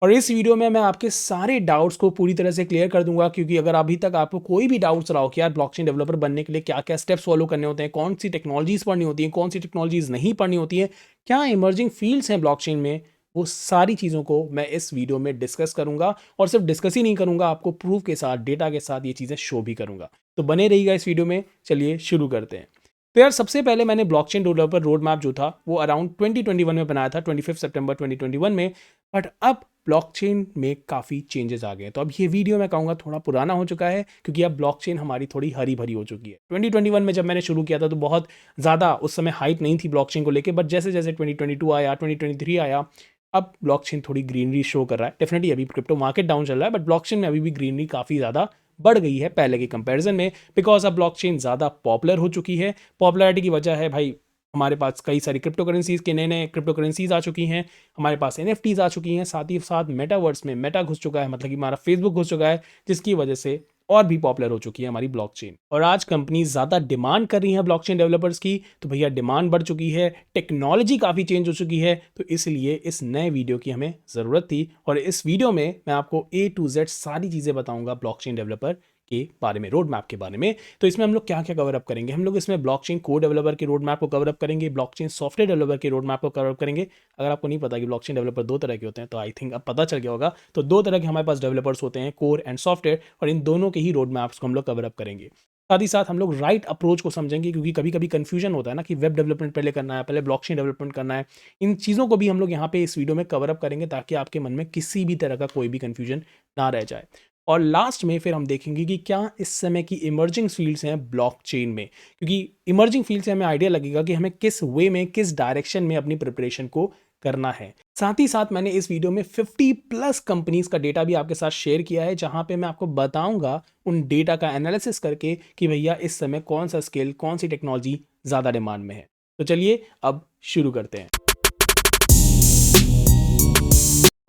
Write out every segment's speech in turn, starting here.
और इस वीडियो में मैं आपके सारे डाउट्स को पूरी तरह से क्लियर कर दूंगा, क्योंकि अगर अभी तक आपको कोई भी डाउट्स रहा हो कि यार ब्लॉकचेन डेवलपर बनने के लिए क्या क्या स्टेप्स फॉलो करने होते हैं, कौन सी टेक्नोलॉजीज पढ़नी होती हैं, कौन सी टेक्नोलॉजीज नहीं पढ़नी होती हैं, क्या इमर्जिंग फील्ड्स हैं ब्लॉकचेन में, वो सारी चीज़ों को मैं इस वीडियो में डिस्कस करूंगा। और सिर्फ डिस्कस ही नहीं करूंगा, आपको प्रूफ के साथ, डेटा के साथ ये चीज़ें शो भी करूंगा। तो बने रहिएगा इस वीडियो में। चलिए शुरू करते हैं। तो यार सबसे पहले मैंने ब्लॉकचेन डेवलपर रोड मैप जो था वो अराउंड 2021 में बनाया था, 25 सितंबर 2021 में। बट अब ब्लॉकचेन में काफ़ी चेंजेस आ गए हैं। तो अब ये वीडियो मैं कहूँगा थोड़ा पुराना हो चुका है, क्योंकि अब ब्लॉकचेन हमारी थोड़ी हरी भरी हो चुकी है। 2021 में जब मैंने शुरू किया था तो बहुत ज़्यादा उस समय हाइप नहीं थी ब्लॉकचेन को लेके, बट जैसे जैसे 2022 आया, 2023 आया, अब ब्लॉकचेन थोड़ी ग्रीनरी शो कर रहा है। डेफिनेटली अभी क्रिप्टो मार्केट डाउन चल रहा है, बट ब्लॉकचेन में अभी भी ग्रीनरी काफ़ी ज़्यादा बढ़ गई है पहले के कंपैरिजन में, बिकॉज अब ब्लॉकचेन ज़्यादा पॉपुलर हो चुकी है। पॉपुलैरिटी की वजह है भाई, हमारे पास कई सारी क्रिप्टो करेंसीज के नए नए क्रिप्टो करेंसीज आ चुकी हैं, हमारे पास एनएफटीज आ चुकी हैं, साथ ही साथ मेटावर्स में मेटा घुस चुका है, मतलब कि हमारा फेसबुक घुस चुका है, जिसकी वजह से और भी पॉपुलर हो चुकी है हमारी ब्लॉकचेन। और आज कंपनी ज़्यादा डिमांड कर रही हैं ब्लॉकचेन डेवलपर्स की, तो भैया डिमांड बढ़ चुकी है, टेक्नोलॉजी काफ़ी चेंज हो चुकी है, तो इसलिए इस नए वीडियो की हमें ज़रूरत थी। और इस वीडियो में मैं आपको A to Z सारी चीज़ें बताऊंगा ब्लॉकचेन डेवलपर के बारे में, रोड मैप के बारे में। तो इसमें हम लोग क्या क्या कवर अप करेंगे, हम लोग इसमें ब्लॉकचेन कोड डेवलपर के रोड मैप को कवर अप करेंगे, ब्लॉकचेन सॉफ्टवेयर डेवलपर के रोड मैप को कवर अप करेंगे। अगर आपको नहीं पता कि ब्लॉकचेन डेवलपर दो तरह के होते हैं, तो आई थिंक अब पता चल गया होगा। तो दो तरह के हमारे पास डेवलपर्स होते हैं, कोर एंड सॉफ्टवेयर, और इन दोनों के ही रोड मैप्स को हम लोग कवर अप करेंगे। साथ ही साथ हम लोग राइट अप्रोच को समझेंगे, क्योंकि कभी कभी कंफ्यूजन होता है ना कि वेब डेवलपमेंट पहले करना है, पहले ब्लॉकचेन डेवलपमेंट करना है। इन चीज़ों को भी हम लोग यहाँ पे इस वीडियो में कवर अप करेंगे, ताकि आपके मन में किसी भी तरह का कोई भी कंफ्यूजन ना रह जाए। और लास्ट में फिर हम देखेंगे कि क्या इस समय की इमर्जिंग फील्ड्स हैं ब्लॉकचेन में, क्योंकि इमर्जिंग फील्ड से हमें आइडिया लगेगा कि हमें किस वे में, किस डायरेक्शन में अपनी प्रिपरेशन को करना है। साथ ही साथ मैंने इस वीडियो में 50+ कंपनीज का डेटा भी आपके साथ शेयर किया है, जहां पे मैं आपको बताऊंगा उन डेटा का एनालिसिस करके कि भैया इस समय कौन सा स्किल, कौन सी टेक्नोलॉजी ज़्यादा डिमांड में है। तो चलिए अब शुरू करते हैं।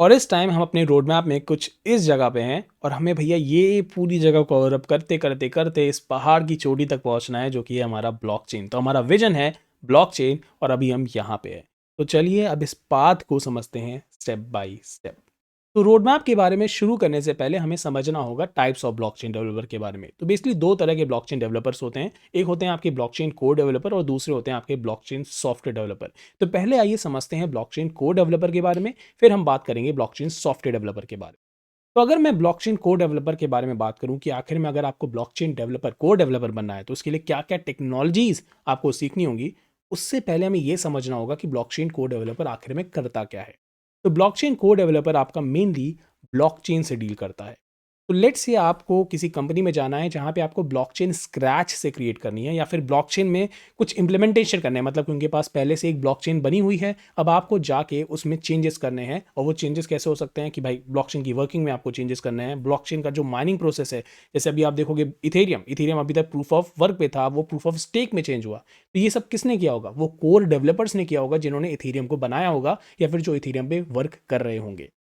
और इस टाइम हम अपने रोड मैप में कुछ इस जगह पे हैं, और हमें भैया ये पूरी जगह कवर अप करते करते करते इस पहाड़ की चोटी तक पहुंचना है, जो कि है हमारा ब्लॉकचेन। तो हमारा विजन है ब्लॉकचेन, और अभी हम यहाँ पे हैं। तो चलिए अब इस पाथ को समझते हैं स्टेप बाय स्टेप। तो रोड मैप के बारे में शुरू करने से पहले हमें समझना होगा टाइप्स ऑफ ब्लॉकचेन डेवलपर के बारे में। तो बेसिकली दो तरह के ब्लॉकचेन डेवलपर्स होते हैं, एक होते हैं आपके ब्लॉकचेन कोड डेवलपर, और दूसरे होते हैं आपके ब्लॉकचेन सॉफ्टवेयर डेवलपर। तो पहले आइए समझते हैं ब्लॉकचेन कोड डेवलपर के बारे में, फिर हम बात करेंगे ब्लॉकचेन सॉफ्टवेयर डेवलपर के बारे में। तो अगर मैं ब्लॉकचेन कोड डेवलपर के बारे में बात करूं कि आखिर में अगर आपको ब्लॉकचेन डेवलपर, कोड डेवलपर बनना है, तो उसके लिए क्या क्या टेक्नोलॉजीज आपको सीखनी होंगी, उससे पहले हमें यह समझना होगा कि ब्लॉकचेन कोड डेवलपर आखिर में करता क्या है। तो ब्लॉकचेन कोड डेवलपर आपका मेनली ब्लॉकचेन से डील करता है। तो लेट्स से आपको किसी कंपनी में जाना है जहाँ पे आपको ब्लॉकचेन स्क्रैच से क्रिएट करनी है, या फिर ब्लॉकचेन में कुछ इंप्लीमेंटेशन करना है, मतलब कि उनके पास पहले से एक ब्लॉकचेन बनी हुई है, अब आपको जाके उसमें चेंजेस करने हैं। और वो चेंजेस कैसे हो सकते हैं कि भाई ब्लॉकचेन की वर्किंग में आपको चेंजेस करने हैं, ब्लॉकचेन का जो माइनिंग प्रोसेस है, जैसे अभी आप देखोगे इथेरियम, इथेरियम अभी तक प्रूफ ऑफ वर्क पे था, वो प्रूफ ऑफ स्टेक में चेंज हुआ। तो ये सब किसने किया होगा? वो कोर डेवलपर्स ने किया होगा, जिन्होंने इथेरियम को बनाया होगा, या फिर जो इथेरियम पे वर्क कर रहे होंगे।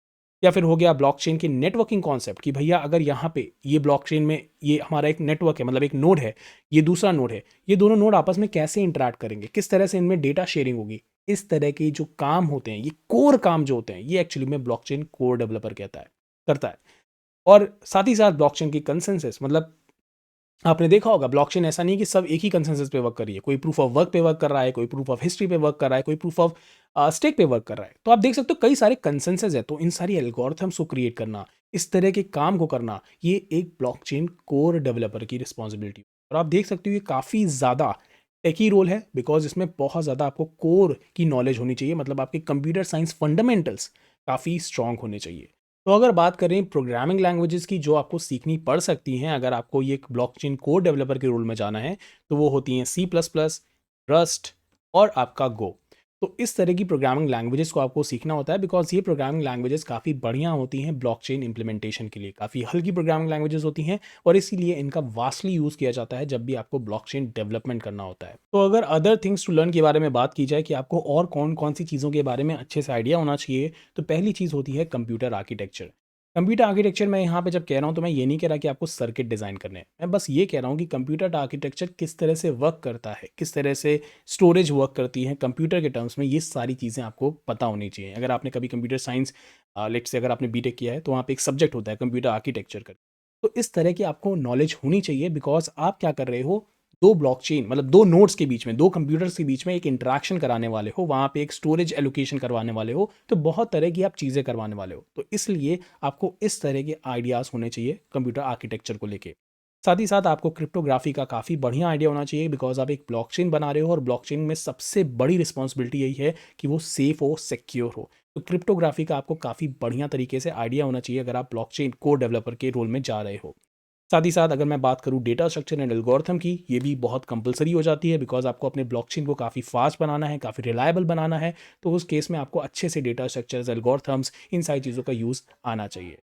या फिर हो गया ब्लॉकचेन की नेटवर्किंग कॉन्सेप्ट, कि भैया अगर यहाँ पे ये ब्लॉकचेन में ये हमारा एक नेटवर्क है, मतलब एक नोड है, ये दूसरा नोड है, ये दोनों नोड आपस में कैसे इंटरेक्ट करेंगे, किस तरह से इनमें डेटा शेयरिंग होगी, इस तरह के जो काम होते हैं, ये कोर काम जो होते हैं, ये एक्चुअली में ब्लॉकचेन कोर डेवलपर कहता है, करता है। और साथ ही साथ ब्लॉकचेन की कंसेंसस, मतलब आपने देखा होगा ब्लॉकचेन ऐसा नहीं कि सब एक ही कंसेंसस पे वर्क कर रही है, कोई प्रूफ ऑफ वर्क पे वर्क कर रहा है, कोई प्रूफ ऑफ हिस्ट्री पे वर्क कर रहा है, कोई प्रूफ ऑफ स्टेक पे वर्क कर रहा है। तो आप देख सकते हो कई सारे कंसेंसस है, तो इन सारी एल्गोरिथम्स को क्रिएट करना, इस तरह के काम को करना, ये एक ब्लॉकचेन कोर डेवलपर की रिस्पॉन्सिबिलिटी। और आप देख सकते हो ये काफ़ी ज़्यादा टेकी रोल है, बिकॉज इसमें बहुत ज़्यादा आपको कोर की नॉलेज होनी चाहिए, मतलब आपके कंप्यूटर साइंस फंडामेंटल्स काफ़ी स्ट्रांग होने चाहिए। तो अगर बात करें प्रोग्रामिंग लैंग्वेजेस की जो आपको सीखनी पड़ सकती हैं अगर आपको ये एक ब्लॉकचेन कोड डेवलपर के रोल में जाना है, तो वो होती हैं C++, रस्ट और आपका गो। तो इस तरह की प्रोग्रामिंग लैंग्वेजेस को आपको सीखना होता है, बिकॉज ये प्रोग्रामिंग लैंग्वेजेस काफ़ी बढ़िया होती हैं ब्लॉकचेन इंप्लीमेंटेशन के लिए, काफ़ी हल्की प्रोग्रामिंग लैंग्वेजेस होती हैं, और इसीलिए इनका वास्टली यूज़ किया जाता है जब भी आपको ब्लॉकचेन डेवलपमेंट करना होता है। तो अगर अदर थिंग्स टू लर्न के बारे में बात की जाए कि आपको और कौन कौन सी चीज़ों के बारे में अच्छे से आइडिया होना चाहिए, तो पहली चीज़ होती है कंप्यूटर आर्किटेक्चर। कंप्यूटर आर्किटेक्चर मैं यहाँ पे जब कह रहा हूँ तो मैं ये नहीं कह रहा कि आपको सर्किट डिज़ाइन करने हैं। मैं बस ये कह रहा हूँ कि कंप्यूटर आर्किटेक्चर किस तरह से वर्क करता है, किस तरह से स्टोरेज वर्क करती है कंप्यूटर के टर्म्स में, ये सारी चीज़ें आपको पता होनी चाहिए। अगर आपने कभी कंप्यूटर साइंस लेट्स से अगर आपने बीटेक किया है तो वहाँ पे एक सब्जेक्ट होता है कंप्यूटर आर्किटेक्चर का। तो इस तरह की आपको नॉलेज होनी चाहिए बिकॉज आप क्या कर रहे हो, दो ब्लॉकचेन मतलब दो नोड्स के बीच में, दो कंप्यूटर्स के बीच में एक इंटरेक्शन कराने वाले हो, वहाँ पे एक स्टोरेज एलोकेशन करवाने वाले हो, तो बहुत तरह की आप चीज़ें करवाने वाले हो। तो इसलिए आपको इस तरह के आइडियाज़ होने चाहिए कंप्यूटर आर्किटेक्चर को लेके। साथ ही साथ आपको क्रिप्टोग्राफी का काफ़ी बढ़िया आइडिया होना चाहिए बिकॉज आप एक ब्लॉकचेन बना रहे हो और ब्लॉकचेन में सबसे बड़ी रिस्पॉन्सिबिलिटी यही है कि वो सेफ हो, सिक्योर हो। तो क्रिप्टोग्राफी का आपको काफ़ी बढ़िया तरीके से आइडिया होना चाहिए अगर आप ब्लॉकचेन कोड डेवलपर के रोल में जा रहे हो। साथ ही साथ अगर मैं बात करूँ डेटा स्ट्रक्चर एंड एल्गोरिथम की, ये भी बहुत कंपलसरी हो जाती है बिकॉज आपको अपने ब्लॉकचेन को काफ़ी फास्ट बनाना है, काफ़ी रिलायबल बनाना है। तो उस केस में आपको अच्छे से डेटा स्ट्रक्चर्स, एल्गोरिथम्स, इन सारी चीज़ों का यूज़ आना चाहिए।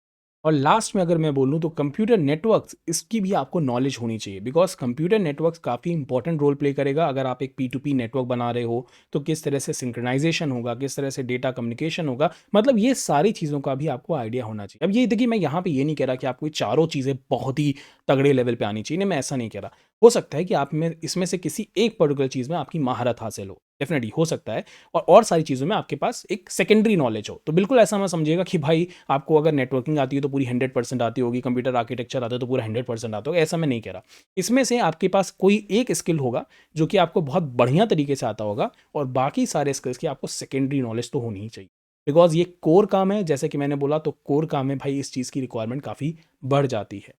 और लास्ट में अगर मैं बोलूँ तो कंप्यूटर नेटवर्क्स, इसकी भी आपको नॉलेज होनी चाहिए बिकॉज कंप्यूटर नेटवर्क्स काफ़ी इंपॉर्टेंट रोल प्ले करेगा। अगर आप एक P2P नेटवर्क बना रहे हो तो किस तरह से सिंक्रोनाइजेशन होगा, किस तरह से डेटा कम्युनिकेशन होगा, मतलब ये सारी चीज़ों का भी आपको आइडिया होना चाहिए। अब ये देखिए, मैं यहाँ पे ये नहीं कह रहा कि आपको ये चारों चीज़ें बहुत ही तगड़े लेवल पे आनी चाहिए, नहीं मैं ऐसा नहीं कह रहा। हो सकता है कि आप में इसमें से किसी एक पर्टिकुलर चीज़ में आपकी महारत हासिल हो, डेफिनेटली हो सकता है, और सारी चीज़ों में आपके पास एक सेकेंडरी नॉलेज हो। तो बिल्कुल ऐसा मत समझिएगा कि भाई आपको अगर नेटवर्किंग आती है तो पूरी 100% आती होगी, कंप्यूटर आर्किटेक्चर आता है तो पूरा 100% आता होगा, ऐसा मैं नहीं कह रहा। इसमें से आपके पास कोई एक स्किल होगा जो कि आपको बहुत बढ़िया तरीके से आता होगा, और बाकी सारे स्किल्स की आपको सेकेंडरी नॉलेज तो होनी ही चाहिए बिकॉज ये कोर काम है। जैसे कि मैंने बोला, तो कोर काम में भाई इस चीज़ की रिक्वायरमेंट काफ़ी बढ़ जाती है।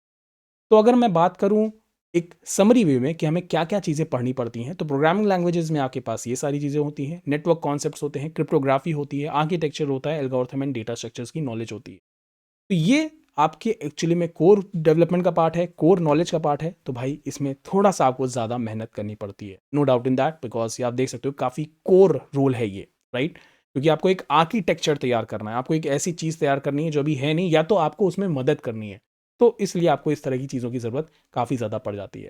तो अगर मैं बात करूं एक समरी वे में कि हमें क्या क्या चीज़ें पढ़नी पड़ती हैं, तो प्रोग्रामिंग लैंग्वेजेस में आपके पास ये सारी चीज़ें होती हैं, नेटवर्क कॉन्सेप्ट्स होते हैं, क्रिप्टोग्राफी होती है, आर्किटेक्चर होता है, एल्गोरिथम एंड डेटा स्ट्रक्चर्स की नॉलेज होती है। तो ये आपके एक्चुअली में कोर डेवलपमेंट का पार्ट है, कोर नॉलेज का पार्ट है। तो भाई इसमें थोड़ा सा आपको ज़्यादा मेहनत करनी पड़ती है, no doubt in that, because ये आप देख सकते हो काफ़ी कोर रोल है ये, राइट। क्योंकि आपको एक आर्किटेक्चर तैयार करना है, आपको एक ऐसी चीज़ तैयार करनी है जो अभी है नहीं, या तो आपको उसमें मदद करनी है। तो इसलिए आपको इस तरह की चीज़ों की ज़रूरत काफ़ी ज़्यादा पड़ जाती है।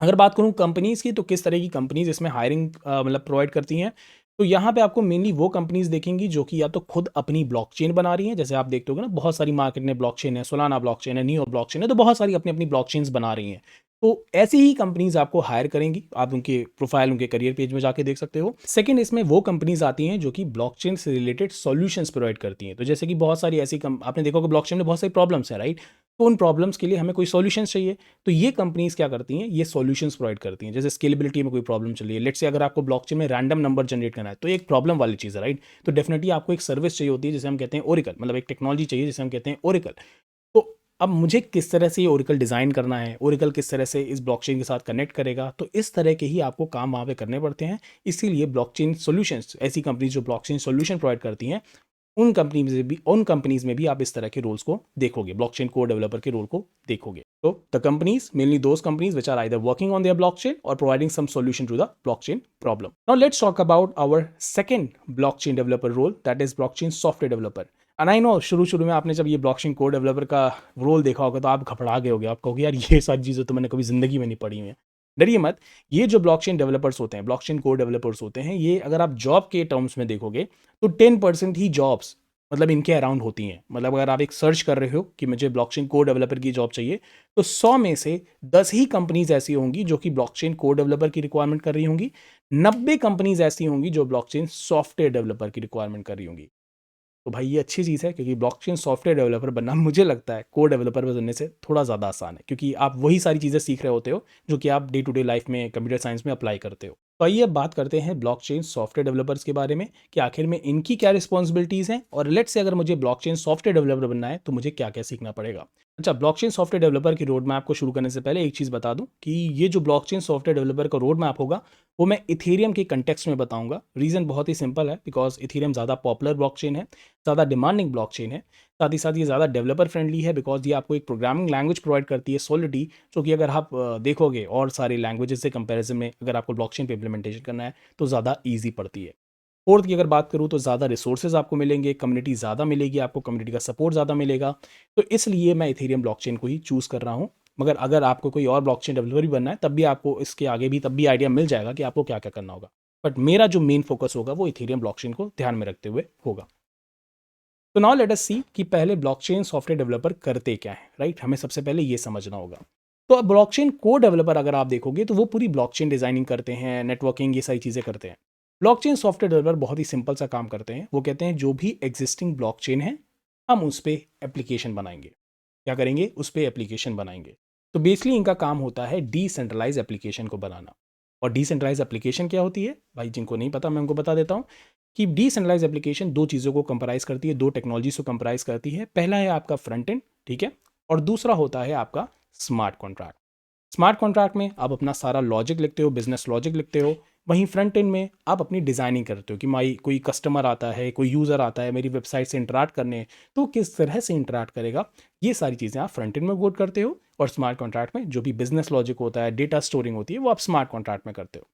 अगर बात करूँ कंपनीज़ की, तो किस तरह की कंपनीज़ इसमें हायरिंग मतलब प्रोवाइड करती हैं, तो यहाँ पे आपको मेनली वो कंपनीज़ देखेंगी जो कि या तो खुद अपनी ब्लॉकचेन बना रही हैं, जैसे आप देखते होगे ना बहुत सारी मार्केट में ब्लॉकचेन है, सोलाना ब्लॉकचेन है, नियो ब्लॉकचेन है, तो बहुत सारी अपनी अपनी ब्लॉकचेन्स बना रही हैं। तो ऐसी ही कंपनीज़ आपको हायर करेंगी, आप उनके प्रोफाइल, उनके करियर पेज में जाके देख सकते हो। सेकंड, इसमें वो कंपनीज़ आती हैं जो कि ब्लॉकचेन से रिलेटेड सॉल्यूशंस प्रोवाइड करती हैं। तो जैसे कि बहुत सारी ऐसी आपने देखा होगा ब्लॉकचेन में बहुत सारी प्रॉब्लम्स हैं, राइट। तो उन प्रॉब्लम्स के लिए हमें कोई सॉल्यूशंस चाहिए, तो ये कंपनीज़ क्या करती हैं, ये सॉल्यूशंस प्रोवाइड करती हैं। जैसे स्केलेबिलिटी में कोई प्रॉब्लम चल रही है, लेट्स से अगर आपको ब्लॉकचेन में रैंडम नंबर जनरेट करना है, तो एक प्रॉब्लम वाली चीज़ है, राइट। तो डेफिनेटली आपको एक सर्विस चाहिए होती है जिसे हम कहते हैं ओरेकल, मतलब एक टेक्नोलॉजी चाहिए जिसे हम कहते हैं ओरेकल। तो अब मुझे किस तरह से ये ओरेकल डिज़ाइन करना है, ओरेकल किस तरह से इस ब्लॉकचेन के साथ कनेक्ट करेगा, तो इस तरह के ही आपको काम वहाँ पे करने पड़ते हैं। इसीलिए ब्लॉकचेन सॉल्यूशंस, ऐसी कंपनीज जो ब्लॉकचेन सॉल्यूशन प्रोवाइड करती हैं, उन कंपनीज में भी आप इस तरह के रोल्स को देखोगे, ब्लॉकचेन कोर डेवलपर के रोल को देखोगे। तो the companies, mainly those companies which are either working on their blockchain और providing some solution to the blockchain problem. Now let's talk about our second blockchain developer role, that is blockchain software developer. And I know शुरू में आपने जब ये blockchain core developer का role देखा होगा तो आप घबरा गए होगे, आप कहोगे यार ये सारी चीज़ें तो मैंने कभी जिंदगी में नहीं पढ़ी हुई हैं। डरिए मत, ये जो ब्लॉकचेन डेवलपर्स होते हैं, ब्लॉकचेन कोर डेवलपर्स होते हैं, ये अगर आप जॉब के टर्म्स में देखोगे तो 10% ही जॉब्स मतलब इनके अराउंड होती हैं। मतलब अगर आप एक सर्च कर रहे हो कि मुझे ब्लॉकचेन कोर डेवलपर की जॉब चाहिए, तो 100 में से 10 ही कंपनीज ऐसी होंगी जो कि ब्लॉकचेन कोर डेवलपर की रिक्वायरमेंट कर रही होंगी। 90 कंपनीज ऐसी होंगी जो ब्लॉकचेन सॉफ्टवेयर डेवलपर की रिक्वायरमेंट कर रही होंगी। तो भाई ये अच्छी चीज़ है, क्योंकि ब्लॉकचेन सॉफ्टवेयर डेवलपर बनना मुझे लगता है कोर डेवलपर बनने से थोड़ा ज़्यादा आसान है, क्योंकि आप वही सारी चीज़ें सीख रहे होते हो जो कि आप डे टू डे लाइफ में कंप्यूटर साइंस में अप्लाई करते हो। तो आइए अब बात करते हैं ब्लॉकचेन सॉफ्टवेयर डेवलपर्स के बारे में कि आखिर में इनकी क्या रिस्पॉन्सिबिलिटीज़ हैं, और लेट्स से अगर मुझे ब्लॉकचेन सॉफ्टवेयर डेवलपर बनना है तो मुझे क्या क्या सीखना पड़ेगा। अच्छा, ब्लॉकचेन सॉफ्टवेयर डेवलपर की रोड मैप को शुरू करने से पहले एक चीज़ बता दूं कि ये जो ब्लॉकचेन सॉफ्टवेयर डेवलपर का रोड मैप होगा वो मैं इथेरियम के कंटेक्स्ट में बताऊंगा। रीज़न बहुत ही सिंपल है, बिकॉज इथेरियम ज़्यादा पॉपुलर ब्लॉकचेन है, ज़्यादा डिमांडिंग ब्लॉकचेन है। साथ ही साथ ये ज़्यादा डेवलपर फ्रेंडली है बिकॉज ये आपको एक प्रोग्रामिंग लैंग्वेज प्रोवाइड करती है, सॉलिडिटी, जो कि अगर आप देखोगे और सारे लैंग्वेजेस से कंपैरिजन में अगर आपको ब्लॉकचेन पे इंप्लीमेंटेशन करना है तो ज़्यादा ईजी पड़ती है। फोर्थ की अगर बात करूँ तो ज़्यादा रिसोर्सेज आपको मिलेंगे, कम्युनिटी ज़्यादा मिलेगी, आपको कम्युनिटी का सपोर्ट ज़्यादा मिलेगा। तो इसलिए मैं इथेरियम ब्लॉकचेन को ही चूज़ कर रहा हूँ। मगर अगर आपको कोई और ब्लॉकचेन डेवलपर भी बनना है तब भी आपको इसके आगे भी तब भी आइडिया मिल जाएगा कि आपको क्या क्या करना होगा। बट मेरा जो मेन फोकस होगा वो इथेरियम ब्लॉकचेन को ध्यान में रखते हुए होगा। तो नाउ लेट अस सी कि पहले ब्लॉकचेन सॉफ्टवेयर डेवलपर करते क्या है, राइट? हमें सबसे पहले ये समझना होगा। तो ब्लॉकचेन को डेवलपर अगर आप देखोगे तो वो पूरी ब्लॉकचेन डिजाइनिंग करते हैं, नेटवर्किंग, ये सारी चीज़ें करते हैं। ब्लॉकचेन सॉफ्टवेयर डेवलपर बहुत ही सिंपल सा काम करते हैं। वो कहते हैं जो भी एग्जिस्टिंग ब्लॉकचेन है हम उस पर एप्लीकेशन बनाएंगे। क्या करेंगे? उस पर एप्लीकेशन बनाएंगे। तो बेसिकली इनका काम होता है डिसेंट्रलाइज एप्लीकेशन को बनाना। और डिसेंट्रलाइज एप्लीकेशन क्या होती है भाई? जिनको नहीं पता मैं उनको बता देता हूँ कि डिसेंट्रलाइज एप्लीकेशन दो चीज़ों को कंप्राइज करती है, दो टेक्नोलॉजीज को कंप्राइज करती है। पहला है आपका फ्रंट एंड, ठीक है, और दूसरा होता है आपका स्मार्ट कॉन्ट्रैक्ट। स्मार्ट कॉन्ट्रैक्ट में आप अपना सारा लॉजिक लिखते हो, बिजनेस लॉजिक लिखते हो। वहीं फ्रंट एंड में आप अपनी डिज़ाइनिंग करते हो कि माई कोई कस्टमर आता है, कोई यूज़र आता है मेरी वेबसाइट से इंटरैक्ट करने, तो वो किस तरह से इंटरैक्ट करेगा। ये सारी चीज़ें आप फ्रंट एंड में कोड करते हो, और स्मार्ट कॉन्ट्रैक्ट में जो भी बिजनेस लॉजिक होता है, डेटा स्टोरिंग होती है, वो आप स्मार्ट कॉन्ट्रैक्ट में करते हो।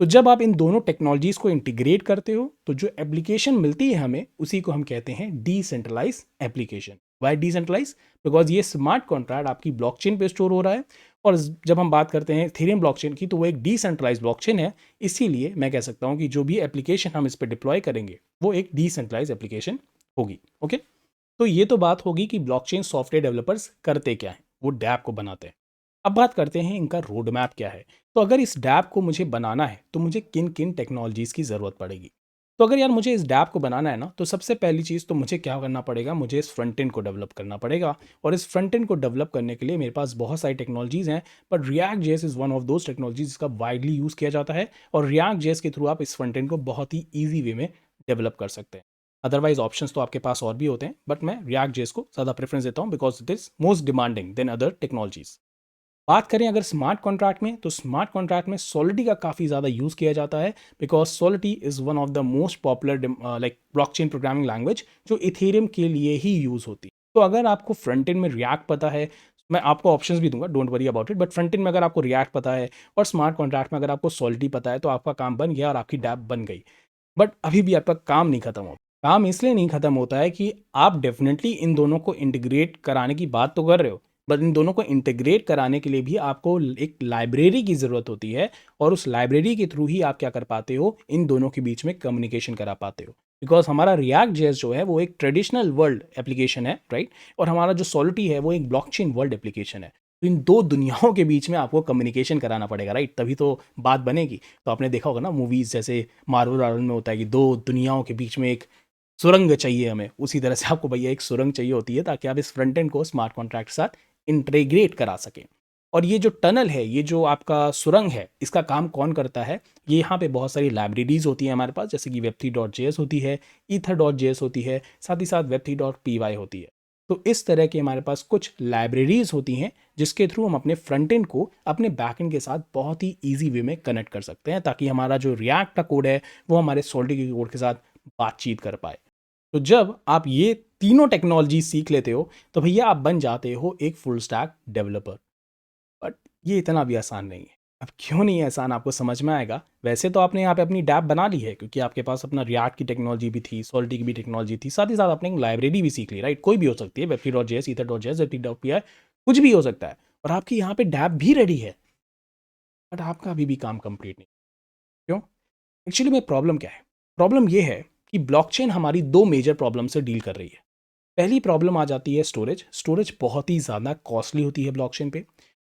तो जब आप इन दोनों टेक्नोलॉजीज को इंटीग्रेट करते हो तो जो एप्लीकेशन मिलती है हमें, उसी को हम कहते हैं decentralise application. Why decentralise? Because ये स्मार्ट कॉन्ट्रैक्ट आपकी ब्लॉकचेन पे स्टोर हो रहा है, और जब हम बात करते हैं इथेरियम ब्लॉकचेन की तो वो एक डिसेंट्रलाइज ब्लॉकचेन है। इसीलिए मैं कह सकता हूँ कि जो भी एप्लीकेशन हम इस पर डिप्लॉय करेंगे वो एक डिसेंट्रलाइज एप्लीकेशन होगी। ओके, तो ये तो बात होगी कि ब्लॉकचेन सॉफ्टवेयर डेवलपर्स करते क्या हैं, वो डैप को बनाते हैं। अब बात करते हैं इनका रोड मैप क्या है। तो अगर इस डैप को मुझे बनाना है तो मुझे किन किन टेक्नोलॉजीज़ की ज़रूरत पड़ेगी। तो अगर यार मुझे इस डैप को बनाना है ना, तो सबसे पहली चीज़ तो मुझे क्या करना पड़ेगा, मुझे इस फ्रंट एंड को डेवलप करना पड़ेगा। और इस फ्रंट एंड को डेवलप करने के लिए मेरे पास बहुत सारी टेक्नोलॉजीज़ हैं, पर react JS is one of those technologies जिसका वाइडली यूज़ किया जाता है। और रिएक्ट जेएस के थ्रू आप इस फ्रंट एंड को बहुत ही ईजी वे में डेवलप कर सकते हैं। अदरवाइज ऑप्शंस तो आपके पास और भी होते हैं, बट मैं रिएक्ट जेएस को ज़्यादा प्रेफरेंस देता हूँ because it is most demanding then other technologies. बात करें अगर स्मार्ट कॉन्ट्रैक्ट में, तो स्मार्ट कॉन्ट्रैक्ट में सोलिडी का काफ़ी ज़्यादा यूज़ किया जाता है, because Solidity is one of the most popular like blockchain programming language जो इथेरियम के लिए ही यूज़ होती है। तो अगर आपको फ्रंट एंड में रिएक्ट पता है, मैं आपको ऑप्शंस भी दूंगा, don't worry about it, but front end में अगर आपको रिएक्ट पता है और स्मार्ट कॉन्ट्रैक्ट में अगर आपको सोलिडी पता है, तो आपका काम बन गया और आपकी डैप बन गई। बट अभी भी आपका काम नहीं खत्म होता। काम इसलिए नहीं खत्म होता है कि आप डेफिनेटली इन दोनों को इंटीग्रेट कराने की बात तो कर रहे हो, बट इन दोनों को इंटीग्रेट कराने के लिए भी आपको एक लाइब्रेरी की ज़रूरत होती है। और उस लाइब्रेरी के थ्रू ही आप क्या कर पाते हो, इन दोनों के बीच में कम्युनिकेशन करा पाते हो। बिकॉज हमारा रिएक्ट जेएस जो है वो एक ट्रेडिशनल वर्ल्ड एप्लीकेशन है, राइट, और हमारा जो सोलिडी है वो एक ब्लॉकचेन वर्ल्ड एप्लीकेशन है। तो इन दो दुनियाओं के बीच में आपको कम्युनिकेशन कराना पड़ेगा, राइट, तभी तो बात बनेगी। तो आपने देखा होगा ना मूवीज़ जैसे मार्वल वार्वल में होता है कि दो दुनियाओं के बीच में एक सुरंग चाहिए हमें, उसी तरह से आपको भैया एक सुरंग चाहिए होती है, ताकि आप इस फ्रंट एंड को स्मार्ट कॉन्ट्रैक्ट के साथ इंटीग्रेट करा सकें। और ये जो टनल है, ये जो आपका सुरंग है, इसका काम कौन करता है? ये यहाँ पे बहुत सारी लाइब्रेरीज होती हैं हमारे पास, जैसे कि web3.js होती है, ether.js होती है, साथ ही साथ web3.py होती है। तो इस तरह की हमारे पास कुछ लाइब्रेरीज होती हैं जिसके थ्रू हम अपने फ्रंट एंड को अपने बैक एंड के साथ बहुत ही ईजी वे में कनेक्ट कर सकते हैं, ताकि हमारा जो रिएक्ट का कोड है वो हमारे सोल्टी के कोड के साथ बातचीत कर पाए। तो जब आप ये तीनों टेक्नोलॉजी सीख लेते हो तो भैया आप बन जाते हो एक फुल स्टैक डेवलपर। बट ये इतना भी आसान नहीं है। अब क्यों नहीं है आसान, आपको समझ में आएगा। वैसे तो आपने यहाँ पे अपनी डैप बना ली है, क्योंकि आपके पास अपना रिएक्ट की टेक्नोलॉजी भी थी, सोल्टी की भी टेक्नोलॉजी थी, साथ ही साथ आपने एक लाइब्रेरी भी सीख ली, राइट, कोई भी हो सकती है, web3.js, ether.js, web3.py, कुछ भी हो सकता है। और आपकी यहाँ पे डैप भी रेडी है, बट आपका अभी भी काम कंप्लीट नहीं। क्यों? एक्चुअली में प्रॉब्लम क्या है? प्रॉब्लम ये है कि ब्लॉकचेन हमारी दो मेजर प्रॉब्लम से डील कर रही है। पहली प्रॉब्लम आ जाती है स्टोरेज। स्टोरेज बहुत ही ज़्यादा कॉस्टली होती है ब्लॉकचेन पे।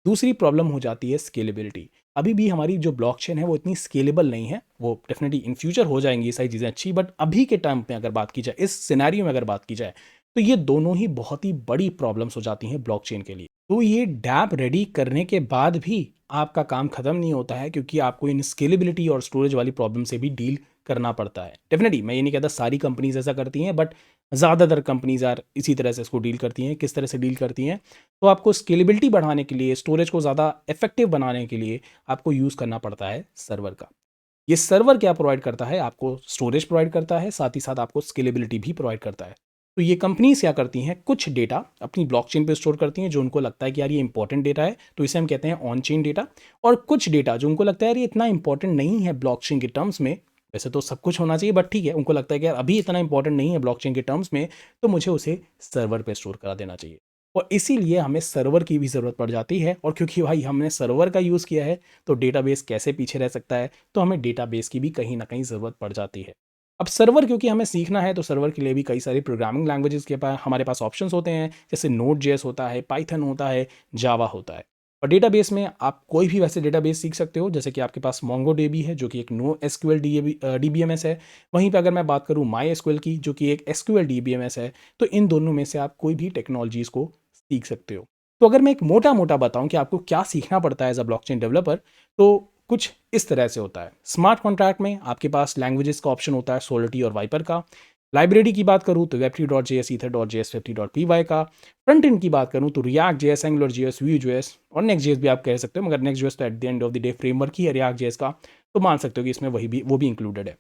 दूसरी प्रॉब्लम हो जाती है स्केलेबिलिटी। अभी भी हमारी जो ब्लॉकचेन है वो इतनी स्केलेबल नहीं है। वो डेफिनेटली इन फ्यूचर हो जाएंगी ये सारी चीज़ें अच्छी, बट अभी के टाइम पे अगर बात की जाए, इस सिनेरियो में अगर बात की जाए, तो ये दोनों ही बहुत ही बड़ी प्रॉब्लम्स हो जाती हैं ब्लॉकचेन के लिए। तो ये डैप रेडी करने के बाद भी आपका काम खत्म नहीं होता है, क्योंकि आपको इन स्केलेबिलिटी और स्टोरेज वाली प्रॉब्लम से भी डील करना पड़ता है। डेफिनेटली मैं ये नहीं कहता सारी कंपनीज ऐसा करती हैं, बट ज़्यादातर कंपनीज यार इसी तरह से इसको डील करती हैं। किस तरह से डील करती हैं? तो आपको स्केलेबिलिटी बढ़ाने के लिए, स्टोरेज को ज़्यादा इफेक्टिव बनाने के लिए आपको यूज़ करना पड़ता है सर्वर का। ये सर्वर क्या प्रोवाइड करता है? आपको स्टोरेज प्रोवाइड करता है, साथ ही साथ आपको स्केलेबिलिटी भी प्रोवाइड करता है। तो ये कंपनीज क्या करती हैं, कुछ डेटा अपनी ब्लॉकचेन पे स्टोर करती हैं जो उनको लगता है कि यार ये इंपॉर्टेंट डेटा है, तो इसे हम कहते हैं ऑन चेन डेटा। और कुछ डेटा जो उनको लगता है यार ये इतना इंपॉर्टेंट नहीं है ब्लॉकचेन के टर्म्स में, वैसे तो सब कुछ होना चाहिए बट ठीक है, उनको लगता है कि यार अभी इतना इंपॉर्टेंट नहीं है ब्लॉकचेन के टर्म्स में, तो मुझे उसे सर्वर पे स्टोर करा देना चाहिए। और इसीलिए हमें सर्वर की भी ज़रूरत पड़ जाती है। और क्योंकि भाई हमने सर्वर का यूज़ किया है, तो डेटाबेस कैसे पीछे रह सकता है, तो हमें डेटाबेस की भी कहीं ना कहीं ज़रूरत पड़ जाती है। अब सर्वर क्योंकि हमें सीखना है तो सर्वर के लिए भी कई सारी प्रोग्रामिंग लैंग्वेजेस के पास हमारे पास ऑप्शंस होते हैं, जैसे नोड जेएस होता है, पाइथन होता है, जावा होता है। और डेटाबेस में आप कोई भी वैसे डेटाबेस सीख सकते हो, जैसे कि आपके पास मोंगोडीबी है जो कि एक नो एसक्यूएल डीबीएमएस है। वहीं पे अगर मैं बात करूँ माई एसक्यूएल की जो कि एक एसक्यूएल डीबीएमएस है, तो इन दोनों में से आप कोई भी टेक्नोलॉजीज़ को सीख सकते हो। तो अगर मैं एक मोटा मोटा बताऊं कि आपको क्या सीखना पड़ता है एज अ ब्लॉकचेन डेवलपर, तो कुछ इस तरह से होता है। स्मार्ट कॉन्ट्रैक्ट में आपके पास लैंग्वेजेस का ऑप्शन होता है, सोलिटी और वाइपर का। लाइब्रेरी की बात करूँ तो web3.js, ether.js, web3.py का। फ्रंट एंड की बात करूँ तो React JS, Angular JS, Vue JS और नेक्स्ट जेएस भी आप कह सकते हो, मगर नेक्स्ट जेएस तो at the end of the day framework ही है रिएक्ट जेएस का, तो मान सकते हो कि इसमें वो भी इंक्लूडेड है।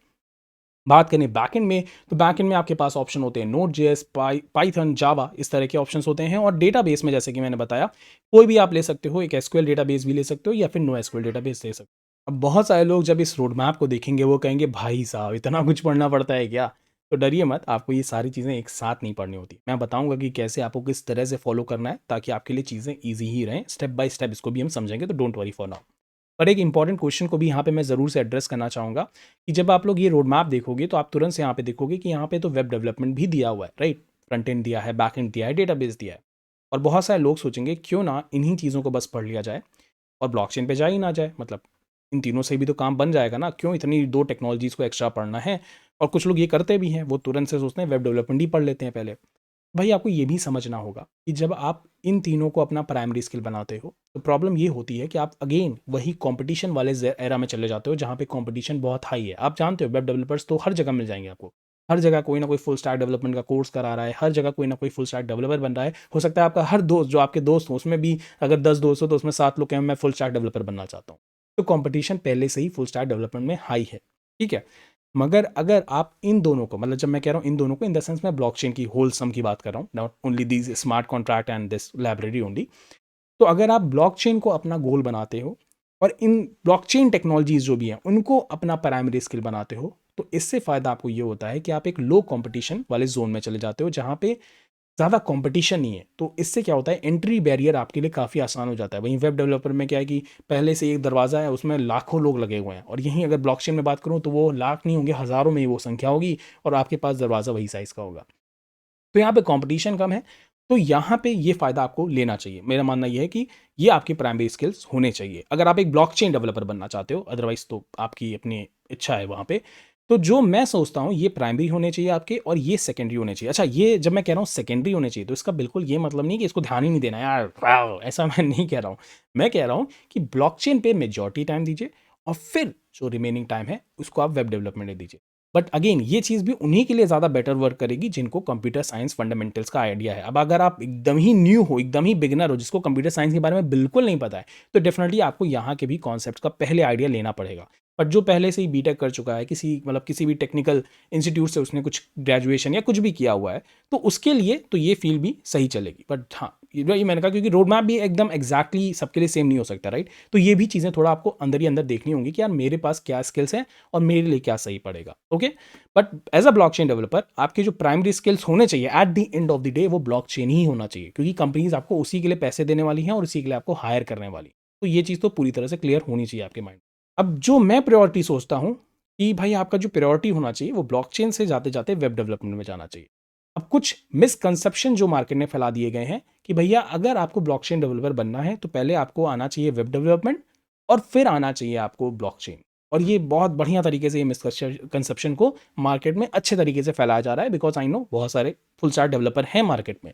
बात करें बैकएंड में, तो बैकएंड में आपके पास ऑप्शन होते हैं नोड जेएस, पाइथन, जावा, इस तरह के ऑप्शंस होते हैं। और डेटाबेस में जैसे कि मैंने बताया, कोई भी आप ले सकते हो, एक एसक्यूएल डेटाबेस भी ले सकते हो या फिर नो एसक्यूएल डेटाबेस ले सकते हो। अब बहुत सारे लोग जब इस रोड मैप को देखेंगे वो कहेंगे भाई साहब इतना कुछ पढ़ना पड़ता है क्या? तो डरिए मत, आपको ये सारी चीज़ें एक साथ नहीं पढ़नी होती। मैं बताऊंगा कि कैसे आपको किस तरह से फॉलो करना है ताकि आपके लिए चीज़ें ईजी ही रहें। स्टेप बाय स्टेप इसको भी हम समझेंगे, तो डोंट वरी फॉर नाउ। पर एक इंपॉर्टेंट क्वेश्चन को भी यहाँ पे मैं ज़रूर से एड्रेस करना चाहूँगा कि जब आप लोग ये रोड मैप देखोगे तो आप तुरंत से यहाँ पे देखोगे कि यहाँ पे तो वेब डेवलपमेंट भी दिया हुआ है, राइट? फ्रंट एंड दिया है, बैक एंड दिया है, डेटाबेस दिया है। और बहुत सारे लोग सोचेंगे क्यों ना इन्हीं चीज़ों को बस पढ़ लिया जाए और ब्लॉकचेन पे जा ही ना जाए, मतलब इन तीनों से भी तो काम बन जाएगा ना, क्यों इतनी दो टेक्नोलॉजीज़ को एक्स्ट्रा पढ़ना है? और कुछ लोग ये करते भी हैं, वो तुरंत से सोचते हैं वेब डेवलपमेंट ही पढ़ लेते हैं पहले। भाई आपको ये भी समझना होगा कि जब आप इन तीनों को अपना प्राइमरी स्किल बनाते हो तो प्रॉब्लम ये होती है कि आप अगेन वही कंपटीशन वाले एरा में चले जाते हो जहाँ पे कंपटीशन बहुत हाई है। आप जानते हो वेब डेवलपर्स तो हर जगह मिल जाएंगे आपको, हर जगह कोई ना कोई फुल स्टैक डेवलपमेंट का कोर्स करा रहा है, हर जगह कोई ना कोई फुल स्टैक डेवलपर बन रहा है। हो सकता है आपका हर दोस्त जो आपके दोस्त हो उसमें भी अगर 10 दोस्त हो तो उसमें 7 लोग कहें मैं फुल स्टैक डेवलपर बनना चाहता हूँ। तो कॉम्पिटिशन पहले से ही फुल स्टैक डेवलपमेंट में हाई है, ठीक है। मगर अगर आप इन दोनों को, मतलब जब मैं कह रहा हूँ इन दोनों को, इन द सेंस मैं ब्लॉकचेन की होल सम की बात कर रहा हूँ, not only this smart contract and this library only. तो अगर आप ब्लॉकचेन को अपना गोल बनाते हो और इन ब्लॉकचेन टेक्नोलॉजीज जो भी हैं उनको अपना प्राइमरी स्किल बनाते हो, तो इससे फ़ायदा आपको ये होता है कि आप एक लो कंपटीशन वाले जोन में चले जाते हो जहाँ पे ज़्यादा कंपटीशन नहीं है। तो इससे क्या होता है, एंट्री बैरियर आपके लिए काफ़ी आसान हो जाता है। वहीं वेब डेवलपर में क्या है कि पहले से एक दरवाज़ा है, उसमें लाखों लोग लगे हुए हैं, और यहीं अगर ब्लॉकचेन में बात करूँ तो वो लाख नहीं होंगे, हज़ारों में ही वो संख्या होगी और आपके पास दरवाज़ा वही साइज़ का होगा। तो यहाँ पे कंपटीशन कम है, तो यहाँ पे ये फ़ायदा आपको लेना चाहिए। मेरा मानना ये है कि ये आपकी प्राइमरी स्किल्स होने चाहिए अगर आप एक ब्लॉकचेन डेवलपर बनना चाहते हो, अदरवाइज़ तो आपकी अपनी इच्छा है वहाँ पे। तो जो मैं सोचता हूँ ये प्राइमरी होने चाहिए आपके और ये सेकेंडरी होने चाहिए। अच्छा, ये जब मैं कह रहा हूँ सेकेंडरी होने चाहिए तो इसका बिल्कुल ये मतलब नहीं कि इसको ध्यान ही नहीं देना यार, वाओ! ऐसा मैं नहीं कह रहा हूँ। मैं कह रहा हूँ कि ब्लॉकचेन पे मेजॉरिटी टाइम दीजिए और फिर जो रिमेनिंग टाइम है उसको आप वेब डेवलपमेंट में दीजिए। बट अगेन ये चीज़ भी उन्हीं के लिए ज़्यादा बेटर वर्क करेगी जिनको कंप्यूटर साइंस फंडामेंटल्स का आइडिया है। अब अगर आप एकदम ही न्यू हो, एकदम ही बिगिनर हो, जिसको कंप्यूटर साइंस के बारे में बिल्कुल नहीं पता है, तो डेफिनेटली आपको यहाँ के भी कॉन्सेप्ट का पहले आइडिया लेना पड़ेगा। बट जो पहले से ही बीटेक कर चुका है, किसी भी टेक्निकल इंस्टीट्यूट से उसने कुछ ग्रेजुएशन या कुछ भी किया हुआ है, तो उसके लिए तो ये फील्ड भी सही चलेगी। बट हाँ, ये मैंने कहा क्योंकि रोड मैप भी एकदम एग्जैक्टली सबके लिए सेम नहीं हो सकता, राइट? तो ये भी चीज़ें थोड़ा आपको अंदर ही अंदर देखनी होंगी कि यार मेरे पास क्या स्किल्स हैं और मेरे लिए क्या सही पड़ेगा, okay. But as a blockchain developer आपके जो प्राइमरी स्किल्स होने चाहिए at the end of the day वो ब्लॉकचेन ही होना चाहिए, क्योंकि कंपनीज आपको उसी के लिए पैसे देने वाली हैं और उसी के लिए आपको हायर करने वाली। तो ये चीज़ तो पूरी तरह से क्लियर होनी चाहिए आपके माइंड। अब जो मैं प्रायोरिटी सोचता हूँ कि भाई आपका जो प्रायोरिटी होना चाहिए वो ब्लॉकचेन से जाते जाते वेब डेवलपमेंट में जाना चाहिए। अब कुछ मिसकंसेप्शन जो मार्केट में फैला दिए गए हैं कि भैया अगर आपको ब्लॉकचेन डेवलपर बनना है तो पहले आपको आना चाहिए वेब डेवलपमेंट और फिर आना चाहिए आपको ब्लॉकचेन। और ये बहुत बढ़िया तरीके से ये मिसकंसेप्शन को मार्केट में अच्छे तरीके से फैलाया जा रहा है, बिकॉज आई नो बहुत सारे फुल स्टैक डेवलपर हैं मार्केट में।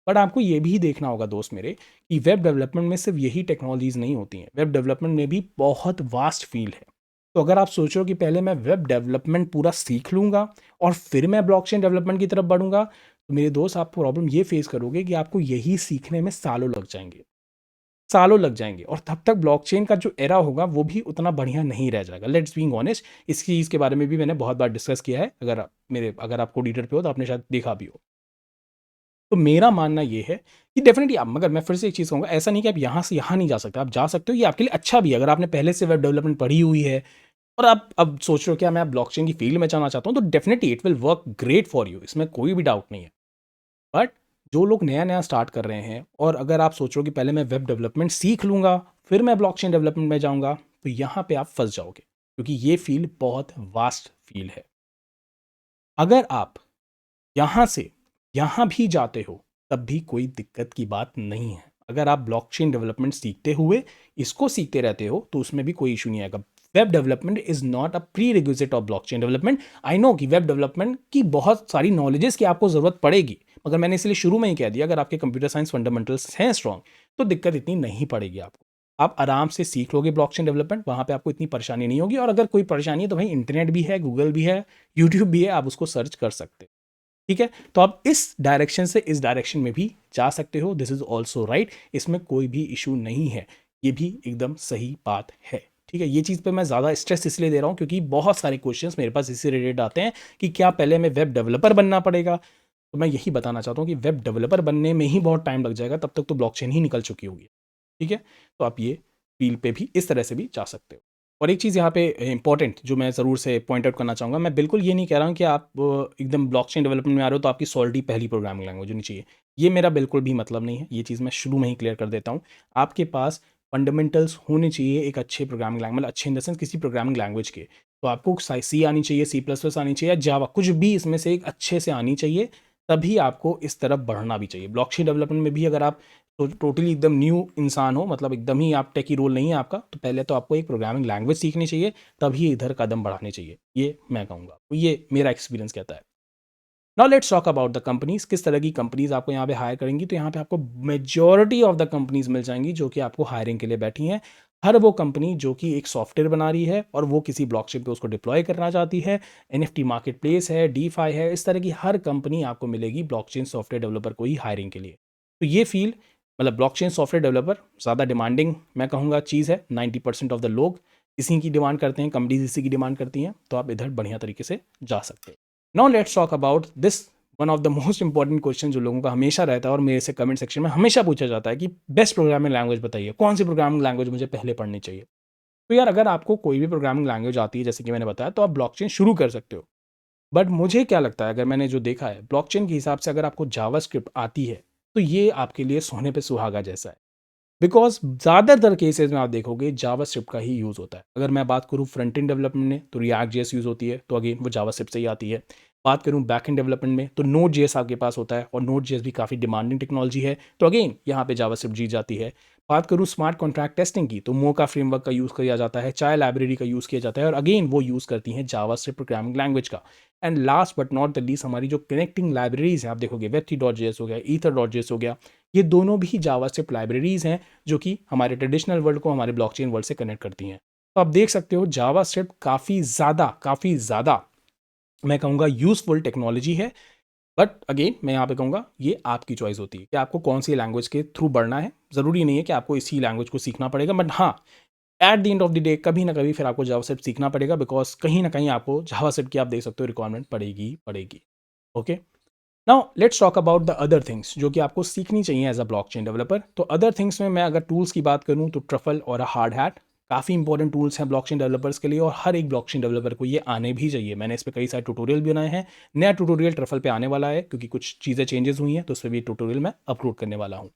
बट आपको ये भी देखना होगा दोस्त मेरे कि वेब डेवलपमेंट में सिर्फ यही टेक्नोलॉजीज नहीं होती हैं, वेब डेवलपमेंट में भी बहुत वास्ट फील्ड है। तो अगर आप सोच रहे हो कि पहले मैं वेब डेवलपमेंट पूरा सीख लूँगा और फिर मैं ब्लॉकचेन डेवलपमेंट की तरफ बढ़ूंगा, तो मेरे दोस्त आप प्रॉब्लम ये फेस करोगे कि आपको यही सीखने में सालों लग जाएंगे, सालों लग जाएंगे, और तब तक ब्लॉकचेन का जो एरा होगा वो भी उतना बढ़िया नहीं रह जाएगा। लेट्स बीइंग ऑनेस्ट, इस चीज़ के बारे में भी मैंने बहुत बार डिस्कस किया है। अगर आप कोडिटर पे हो तो आपने शायद देखा भी हो। तो मेरा मानना ये है कि डेफिनेटली आप, मगर मैं फिर से एक चीज़ कहूँगा, ऐसा नहीं कि आप यहाँ से यहाँ नहीं जा सकते, आप जा सकते हो, ये आपके लिए अच्छा भी है अगर आपने पहले से वेब डेवलपमेंट पढ़ी हुई है और आप अब सोच रहे हो क्या मैं ब्लॉकचेन की फील्ड में जाना चाहता हूँ, तो definitely it will work great for you, इसमें कोई भी डाउट नहीं है। बट जो लोग नया नया स्टार्ट कर रहे हैं और अगर आप सोच रहे हो कि पहले मैं वेब डेवलपमेंट सीख लूँगा फिर मैं ब्लॉकचेन डेवलपमेंट में जाऊँगा, तो यहाँ पे आप फंस जाओगे क्योंकि ये फील्ड बहुत वास्ट फील्ड है। अगर आप यहाँ से यहाँ भी जाते हो तब भी कोई दिक्कत की बात नहीं है। अगर आप ब्लॉकचेन डेवलपमेंट सीखते हुए इसको सीखते रहते हो तो उसमें भी कोई इशू नहीं आएगा। Web development is not a pre requisite of blockchain development. I know कि वेब डेवलपमेंट की बहुत सारी नॉलेजेस की आपको ज़रूरत पड़ेगी, मगर मैंने इसलिए शुरू में ही कह दिया अगर आपके कंप्यूटर साइंस फंडामेंटल्स हैं स्ट्रॉन्ग तो दिक्कत इतनी नहीं पड़ेगी आपको। आप आराम से सीख लोगे ब्लॉकचेन डेवलपमेंट, वहाँ पे आपको इतनी परेशानी नहीं होगी। और अगर कोई परेशानी है तो भाई इंटरनेट भी है, गूगल भी है, यूट्यूब भी है, आप उसको सर्च कर सकते हो। ठीक है, तो आप इस डायरेक्शन से इस डायरेक्शन में भी जा सकते हो। दिस इज ऑल्सो राइट, इसमें कोई भी इशू नहीं है, ये भी एकदम सही बात है। ठीक है, ये चीज़ पे मैं ज़्यादा स्ट्रेस इसलिए दे रहा हूँ क्योंकि बहुत सारे क्वेश्चंस मेरे पास इससे रिलेटेड आते हैं कि क्या पहले हमें वेब डेवलपर बनना पड़ेगा। तो मैं यही बताना चाहता हूँ कि वेब डेवलपर बनने में ही बहुत टाइम लग जाएगा, तब तक तो ब्लॉकचेन ही निकल चुकी होगी। ठीक है, तो आप ये फील्ड पे भी इस तरह से भी जा सकते हो। और एक चीज़ यहाँ पे इंपॉर्टेंट जो मैं ज़रूर से पॉइंट आउट करना चाहूँगा, मैं बिल्कुल ये नहीं कह रहा हूँ कि आप एकदम ब्लॉकचेन डेवलपमेंट में आ रहे हो तो आपकी सॉलिडी पहली प्रोग्रामिंग लैंग्वेज होनी चाहिए। ये मेरा बिल्कुल भी मतलब नहीं है, ये चीज़ मैं शुरू में ही क्लियर कर देता हूँ। आपके पास फंडामेंटल्स होने चाहिए एक अच्छे प्रोग्रामिंग लैंग्वेज, मतलब अच्छे इन द सेंस किसी प्रोग्रामिंग लैंग्वेज के। तो आपको सी आनी चाहिए, C++ आनी चाहिए, जावा, कुछ भी इसमें से एक अच्छे से आनी चाहिए, तभी आपको इस तरफ बढ़ना भी चाहिए। ब्लॉकचेन डेवलपमेंट में भी अगर आप तो टोटली एकदम न्यू इंसान हो, मतलब एकदम ही आप टेकी रोल नहीं है आपका, तो पहले तो आपको एक प्रोग्रामिंग लैंग्वेज सीखनी चाहिए, तभी इधर कदम बढ़ाने चाहिए। ये मैं कहूँगा, तो ये मेरा एक्सपीरियंस कहता है। Now let's talk about the companies. किस तरह की कंपनीज आपको यहाँ पे हायर करेंगी, तो यहाँ पे आपको मेजॉरिटी ऑफ द कंपनीज मिल जाएंगी जो कि आपको हायरिंग के लिए बैठी हैं। हर वो कंपनी जो कि एक सॉफ्टवेयर बना रही है और वो किसी ब्लॉकचेन पे उसको डिप्लॉय करना चाहती है, NFT मार्केट प्लेस है, DeFi है, इस तरह की हर कंपनी आपको मिलेगी ब्लॉकचेन सॉफ्टवेयर डेवलपर को ही हायरिंग के लिए। तो ये फील्ड, मतलब ब्लॉकचेन सॉफ्टवेयर डेवलपर, ज़्यादा डिमांडिंग मैं कहूँगा चीज़ है। 90% ऑफ द लोग इसी की डिमांड करते हैं, कंपनीज इसी की डिमांड करती हैं, तो आप इधर बढ़िया तरीके से जा सकते हैं। Now let's talk about this, one of the most important question जो लोगों का हमेशा रहता है और मेरे से कमेंट सेक्शन में हमेशा पूछा जाता है कि बेस्ट प्रोग्रामिंग लैंग्वेज बताइए, कौन सी प्रोग्रामिंग लैंग्वेज मुझे पहले पढ़नी चाहिए। तो यार अगर आपको कोई भी प्रोग्रामिंग लैंग्वेज आती है जैसे कि मैंने बताया, तो आप ब्लॉकचेन शुरू कर सकते हो। बट मुझे क्या लगता है, अगर मैंने जो देखा है ब्लॉकचेन के हिसाब से, अगर आपको जावास्क्रिप्ट आती है तो ये आपके लिए सोने पे सुहागा जैसा है। बिकॉज ज़्यादातर केसेस में आप देखोगे जावास्क्रिप्ट का ही यूज़ होता है। अगर मैं बात करूँ फ्रंट एंड डेवलपमेंट में तो रिएक्ट जेएस यूज़ होती है, तो अगेन वो जावास्क्रिप्ट से ही आती है। बात करूँ बैक एंड डेवलपमेंट में तो नोड जेएस आपके पास होता है, और नोड जेएस भी काफ़ी डिमांडिंग टेक्नोलॉजी है, तो अगेन यहाँ पे जावास्क्रिप्ट जीत जाती है। बात करूँ स्मार्ट कॉन्ट्रैक्ट टेस्टिंग की तो मोका फ्रेमवर्क का यूज़ किया जाता है, चाय लाइब्रेरी का यूज़ किया जाता है, और अगेन वो यूज़ करती हैं जावास्क्रिप्ट प्रोग्रामिंग लैंग्वेज का। And last but not the least, हमारी जो कनेक्टिंग लाइब्रेरीज हैं, आप देखोगे web3.js हो गया, ether.js हो गया, ये दोनों भी जावास्क्रिप्ट लाइब्रेरीज हैं जो कि हमारे ट्रेडिशनल वर्ल्ड को हमारे ब्लॉकचेन वर्ल्ड से कनेक्ट करती हैं। तो आप देख सकते हो जावास्क्रिप्ट काफ़ी ज़्यादा मैं कहूँगा यूज़फुल टेक्नोलॉजी है। बट अगेन मैं यहाँ पे कहूँगा ये आपकी चॉइस होती है कि आपको कौन सी लैंग्वेज के थ्रू बढ़ना है। ज़रूरी नहीं है कि आपको इसी लैंग्वेज को सीखना पड़ेगा, बट हाँ, eight the end of the day कभी ना कभी फिर आपको जावास्क्रिप्ट सीखना पड़ेगा, बिकॉज कहीं ना कहीं आपको जावास्क्रिप्ट की आप देख सकते हो रिक्वायरमेंट पड़ेगी। Okay, now let's talk about the other things जो कि आपको सीखनी चाहिए एज अ ब्लॉकचेन डेवलपर। तो अदर थिंग्स में मैं अगर टूल्स की बात करूँ तो ट्रफल और अ हार्ड हैट काफ़ी इंपॉर्टेंट टूल्स हैं ब्लॉकचेन डेवलपर्स के लिए, और हर एक ब्लॉकचेन डेवलपर को ये आने भी चाहिए। मैंने इस पर कई सारे ट्यूटोरियल भी बनाए हैं। नया ट्यूटोरियल ट्रफल पे आने वाला है क्योंकि कुछ चीज़ें चेंजेस हुई हैं, तो उस पर भी ट्यूटोरियल मैं अपलोड करने वाला हूँ।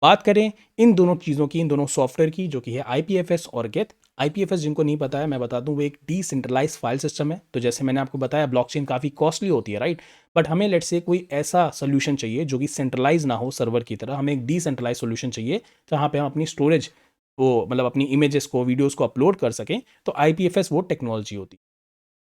बात करें इन दोनों चीज़ों की, इन दोनों सॉफ्टवेयर की, जो कि है IPFS और गेथ। IPFS जिनको नहीं पता है मैं बता दूं, वो एक डिसेंट्रलाइज फाइल सिस्टम है। तो जैसे मैंने आपको बताया ब्लॉकचेन काफ़ी कॉस्टली होती है, राइट, बट हमें लेट्स से कोई ऐसा सोल्यूशन चाहिए जो कि सेंट्रलाइज ना हो सर्वर की तरह, हमें एक डिसेंट्रलाइज सोल्यूशन चाहिए जहाँ पे हम अपनी स्टोरेज को, मतलब अपनी इमेजेस को, वीडियोस को अपलोड कर सकें। तो IPFS वो टेक्नोलॉजी होती है।